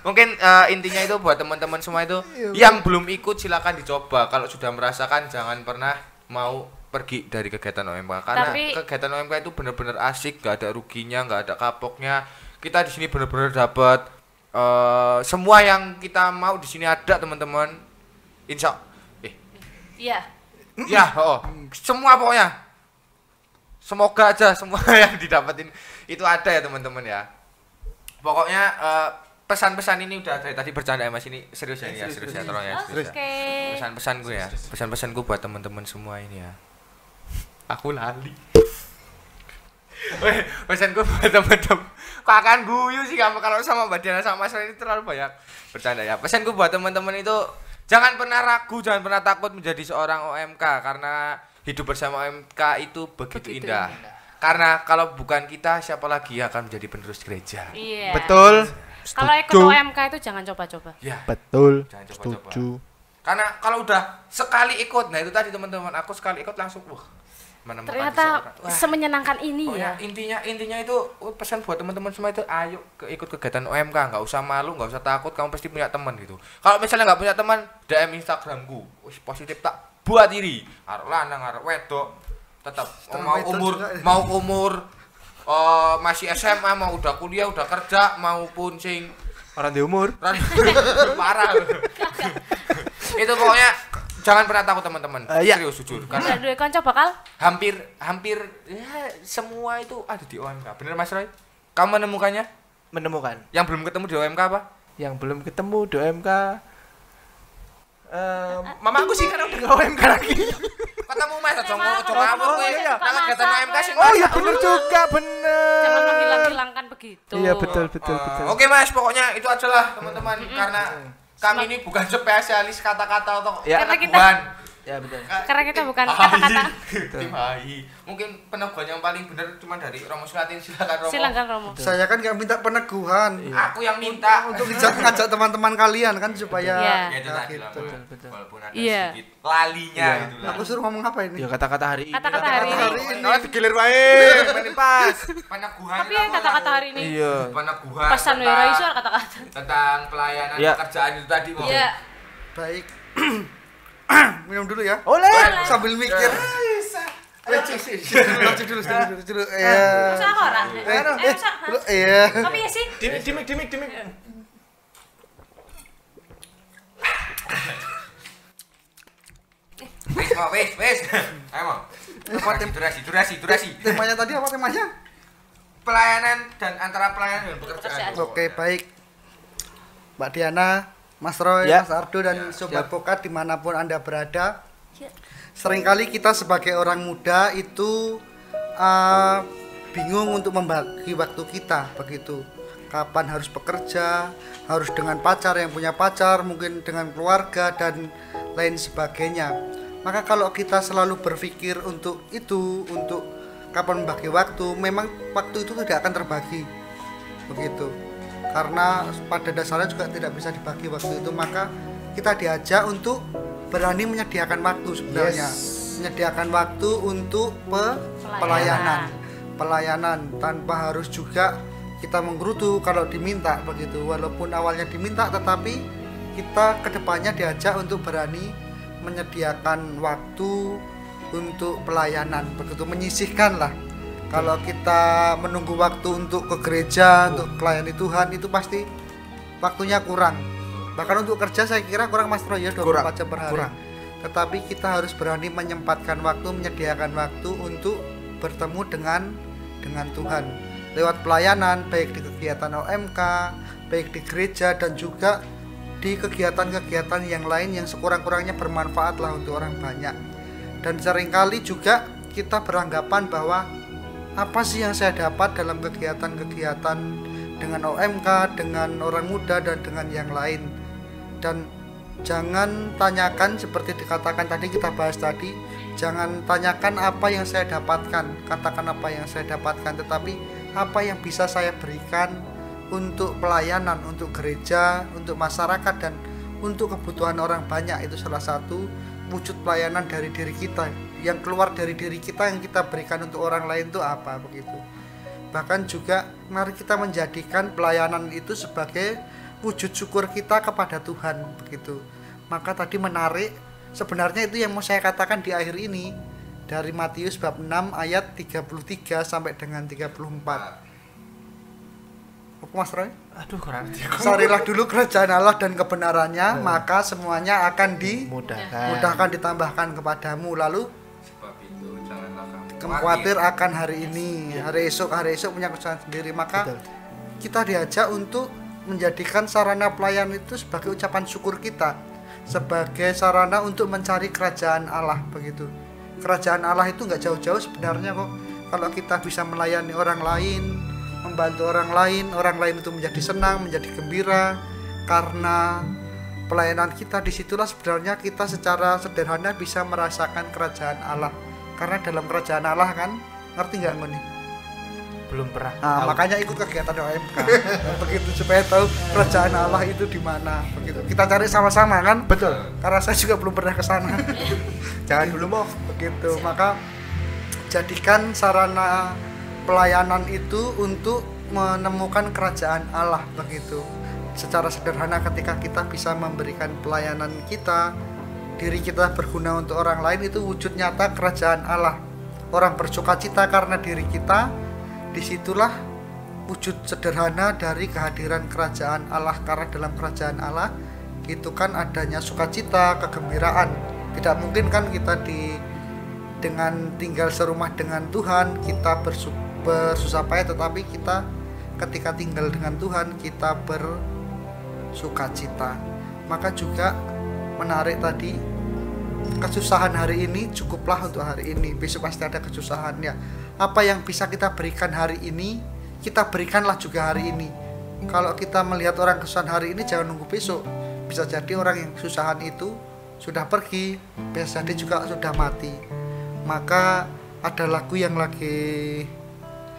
mungkin intinya itu buat teman-teman semua itu yang belum ikut silakan dicoba. Kalau sudah merasakan jangan pernah mau pergi dari kegiatan OMK karena Tapi- kegiatan OMK itu benar-benar asik, gak ada ruginya, gak ada kapoknya. Kita di sini benar-benar dapat semua yang kita mau di sini ada teman-teman. Insya Iya. Ya, semua pokoknya. Semoga aja semua yang didapetin itu ada ya teman-teman ya. Pokoknya pesan-pesan ini udah dari tadi bercanda ya Mas, ini serius ya, ini ya, serius ya, tolong ya, serius ya. Oke. Pesan-pesanku ya, pesan-pesanku buat teman-teman semua ini ya. Aku lali. Weh, pesanku buat teman-teman. Kok akan guyu sih kamu kalau sama Mbak Diana sama Mas Roy ini terlalu banyak bercanda ya. Pesanku buat teman-teman itu jangan pernah ragu, jangan pernah takut menjadi seorang OMK karena hidup bersama OMK itu begitu indah. Karena kalau bukan kita, siapa lagi yang akan menjadi penerus gereja? Iya. Betul. Kalau ikut OMK itu jangan coba-coba. Ya, Betul. jangan coba-coba. Setuju. Karena kalau udah sekali ikut, nah itu tadi teman-teman, aku sekali ikut langsung menemukan Ternyata seseorang. Wah, semenyenangkan ini pokoknya ya. intinya itu pesan buat teman-teman semua itu ayo ikut kegiatan OMK, nggak usah malu, nggak usah takut, kamu pasti punya teman gitu. Kalau misalnya nggak punya teman, DM Instagramku, positif tak buat diri, arek lanang arek wedok, tetap mau umur masih SMA, mau udah kuliah, udah kerja, maupun sing Orang di umur. parah. Itu pokoknya jangan pernah takut teman-teman. Iya. Serius jujur. Udah Karena duwe kanca bakal hampir ya, semua itu ada di OMK. Bener Mas Roy? Kamu menemukannya? Menemukan. Yang belum ketemu di OMK apa? Yang belum ketemu di OMK. Mama aku sih karena udah nggak OMK lagi. Ketemu Mas aja Malah ngomong ketemu, ngawur kowe. iya. Nang kegiatan OMK sih. Oh iya bener juga, bener. jangan menghilang-hilangkan begitu. Iya betul betul betul. Oke Mas, pokoknya itu adalah teman-teman karena kami ini bukan spesialis kata-kata atau Ya. Karena kita- peneguhan. Ya betul. Karena kita bukan kata-kata. Tim HI. Mungkin peneguhan yang paling benar cuma dari Romo Sulatin, silakan Romo. Silakan Romo. Saya kan nggak minta peneguhan Aku yang minta untuk ngajak teman-teman kalian kan supaya Iya. Ya itu nah, tadi lah, gitu. Mas. betul. Walaupun ada Iya. sedikit lalinya Iya. gitu lah. Aku suruh ngomong apa ini? Ya kata-kata hari ini. Kata-kata hari ini. Oh digilir wae. Main pas. Peneguhan Tapi itu yang apa, kata-kata Mas? hari ini. Iya. Peneguhan Pesan tentang- Wira Isu kata-kata. tentang pelayanan Iya. pekerjaan itu tadi Mo. Iya. Baik. Minum dulu ya. Oleh. Sambil mikir. Dulu. Iya. Usaha orang. Usaha. Dulu, iya. Tapi ya sih. Dimik. Wes. Ayo Mo. Durasi. Temanya tadi apa temanya? Pelayanan dan antara pelayanan dan pekerjaan. Oke, baik. Mbak Diana, Mas Roy, Ya. Mas Ardo dan Ya. Sobat Pokat dimanapun Anda berada. Ya. Seringkali kita sebagai orang muda itu bingung untuk membagi waktu kita begitu. Kapan harus bekerja, harus dengan pacar yang punya pacar, mungkin dengan keluarga dan lain sebagainya. Maka kalau kita selalu berpikir untuk itu, untuk kapan membagi waktu, memang waktu itu tidak akan terbagi begitu. Karena pada dasarnya juga tidak bisa dibagi waktu itu, maka kita diajak untuk berani menyediakan waktu sebenarnya. Menyediakan waktu untuk pelayanan tanpa harus juga kita menggerutu kalau diminta begitu. Walaupun awalnya diminta, tetapi kita kedepannya diajak untuk berani menyediakan waktu untuk pelayanan begitu, menyisihkan lah. Kalau kita menunggu waktu untuk ke gereja, untuk melayani Tuhan, itu pasti waktunya kurang. Bahkan untuk kerja saya kira kurang Mas Roy ya, 24 jam per hari. Kurang. Tetapi kita harus berani menyempatkan waktu, menyediakan waktu untuk bertemu dengan Tuhan lewat pelayanan, baik di kegiatan OMK, baik di gereja, dan juga di kegiatan-kegiatan yang lain yang sekurang-kurangnya bermanfaat lah untuk orang banyak. Dan seringkali juga kita beranggapan bahwa apa sih yang saya dapat dalam kegiatan-kegiatan dengan OMK, dengan orang muda, dan dengan yang lain. Dan jangan tanyakan seperti dikatakan tadi, kita bahas tadi, jangan tanyakan apa yang saya dapatkan, katakan apa yang saya dapatkan, tetapi apa yang bisa saya berikan untuk pelayanan, untuk gereja, untuk masyarakat, dan untuk kebutuhan orang banyak. Itu salah satu wujud pelayanan dari diri kita, yang keluar dari diri kita, yang kita berikan untuk orang lain itu apa begitu. Bahkan juga mari kita menjadikan pelayanan itu sebagai wujud syukur kita kepada Tuhan begitu. Maka tadi menarik, sebenarnya itu yang mau saya katakan di akhir ini dari Matius bab 6 ayat 33 sampai dengan 34. Mas Roy? Aduh, kurang ngerti. Carilah dulu kerajaan Allah dan kebenarannya, maka semuanya akan Mudahkan. ditambahkan kepadamu. Lalu Sebab itu janganlah kamu khawatir akan hari ini, hari esok punya kesusahan sendiri. Maka Betul. kita diajak untuk menjadikan sarana pelayan itu sebagai ucapan syukur kita, sebagai sarana untuk mencari kerajaan Allah begitu. Kerajaan Allah itu nggak jauh-jauh sebenarnya kok. Kalau kita bisa melayani orang lain, membantu orang lain itu menjadi senang, menjadi gembira karena pelayanan kita. Disitulah sebenarnya kita secara sederhana bisa merasakan kerajaan Allah. Karena dalam kerajaan Allah kan, ngerti nggak Ngoni? Belum pernah. Nah, makanya ikut kegiatan OMK begitu supaya tahu kerajaan Allah itu di mana begitu. Kita cari sama-sama kan? Betul. Karena saya juga belum pernah ke sana. Jangan dulu mau. Begitu. Maka jadikan sarana pelayanan itu untuk menemukan kerajaan Allah begitu. Secara sederhana ketika kita bisa memberikan pelayanan kita, diri kita berguna untuk orang lain, itu wujud nyata kerajaan Allah. Orang bersukacita karena diri kita, disitulah wujud sederhana dari kehadiran kerajaan Allah. Karena dalam kerajaan Allah itu kan adanya sukacita, kegembiraan. Tidak mungkin kan kita dengan tinggal serumah dengan Tuhan kita bersusah payah, tetapi kita ketika tinggal dengan Tuhan kita bersukacita. Maka juga menarik tadi, kesusahan hari ini cukuplah untuk hari ini, besok pasti ada kesusahannya. Apa yang bisa kita berikan hari ini, kita berikanlah juga hari ini. Kalau kita melihat orang kesusahan hari ini, jangan nunggu besok. Bisa jadi orang yang kesusahan itu sudah pergi, bisa jadi juga sudah mati. Maka ada lagu yang lagi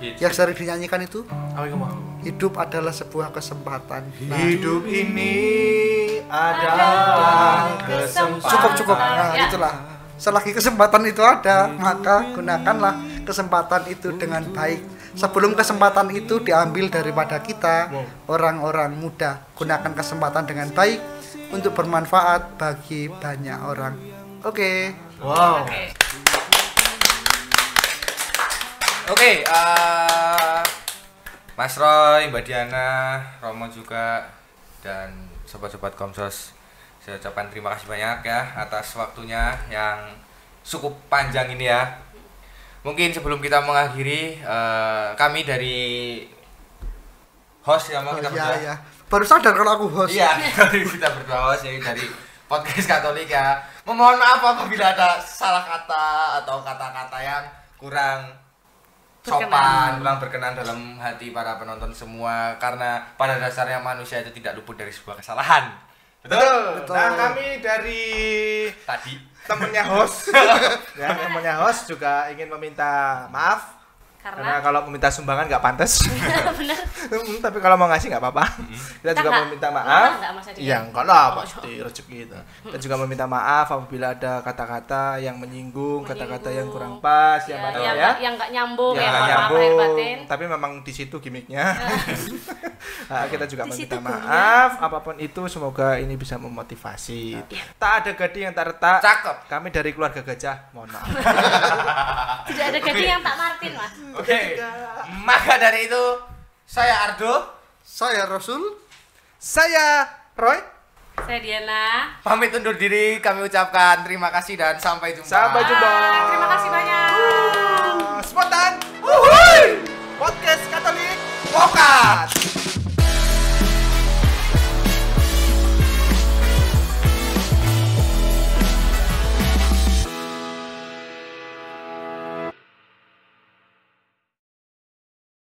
yang sering dinyanyikan itu, Apa itu mau? hidup adalah sebuah kesempatan. Hidup ini adalah kesempatan. Cukup. Nah, itulah. Selagi kesempatan itu ada, maka gunakanlah kesempatan itu dengan baik. Sebelum kesempatan itu diambil daripada kita, orang-orang muda, gunakan kesempatan dengan baik untuk bermanfaat bagi banyak orang. Oke. Wow. Oke, Mas Roy, Mbak Diana, Romo juga, dan sobat-sobat Komsos, saya ucapkan terima kasih banyak ya atas waktunya yang cukup panjang ini ya. Mungkin sebelum kita mengakhiri, kami dari host ya, mau kita berdua. Ya. Baru sadar kalau aku host. Iya, kita berdua host ya, dari podcast Katolik ya. Memohon maaf apabila ada salah kata atau kata-kata yang kurang sopan, kurang berkenan dalam hati para penonton semua, karena pada dasarnya manusia itu tidak luput dari sebuah kesalahan. Betul. Betul. Nah, kami dari Tadi temennya host ya, temennya host juga ingin meminta maaf karena kalau meminta sumbangan nggak pantas. Benar. Tapi kalau mau ngasih nggak apa-apa. Kita juga nggak- meminta nggak, maaf. Mas Adi? Iya, enggak lah, pasti rezeki itu. Kita juga meminta maaf apabila ada kata-kata yang menyinggung, kata-kata yang kurang pas, yang mana ya. yang nggak nyambung, Yang ya, nggak mohon maaf lahir nyambung. batin. Tapi memang di situ gimmicknya. Nah, kita juga Di meminta situ maaf, apapun itu semoga ini bisa memotivasi. Iya. Tak ada gading yang tak retak. cakep. Kami dari keluarga gajah, mohon maaf. Tidak ada gading yang tak Martin, Mas. Oke. Maka dari itu saya Ardo Saya Rasul. Saya Roy. Saya Diana. pamit undur diri. Kami ucapkan terima kasih dan sampai jumpa. Sampai jumpa. Terima kasih banyak. Spontan. Wuhui. Podcast Katolik. Podcast.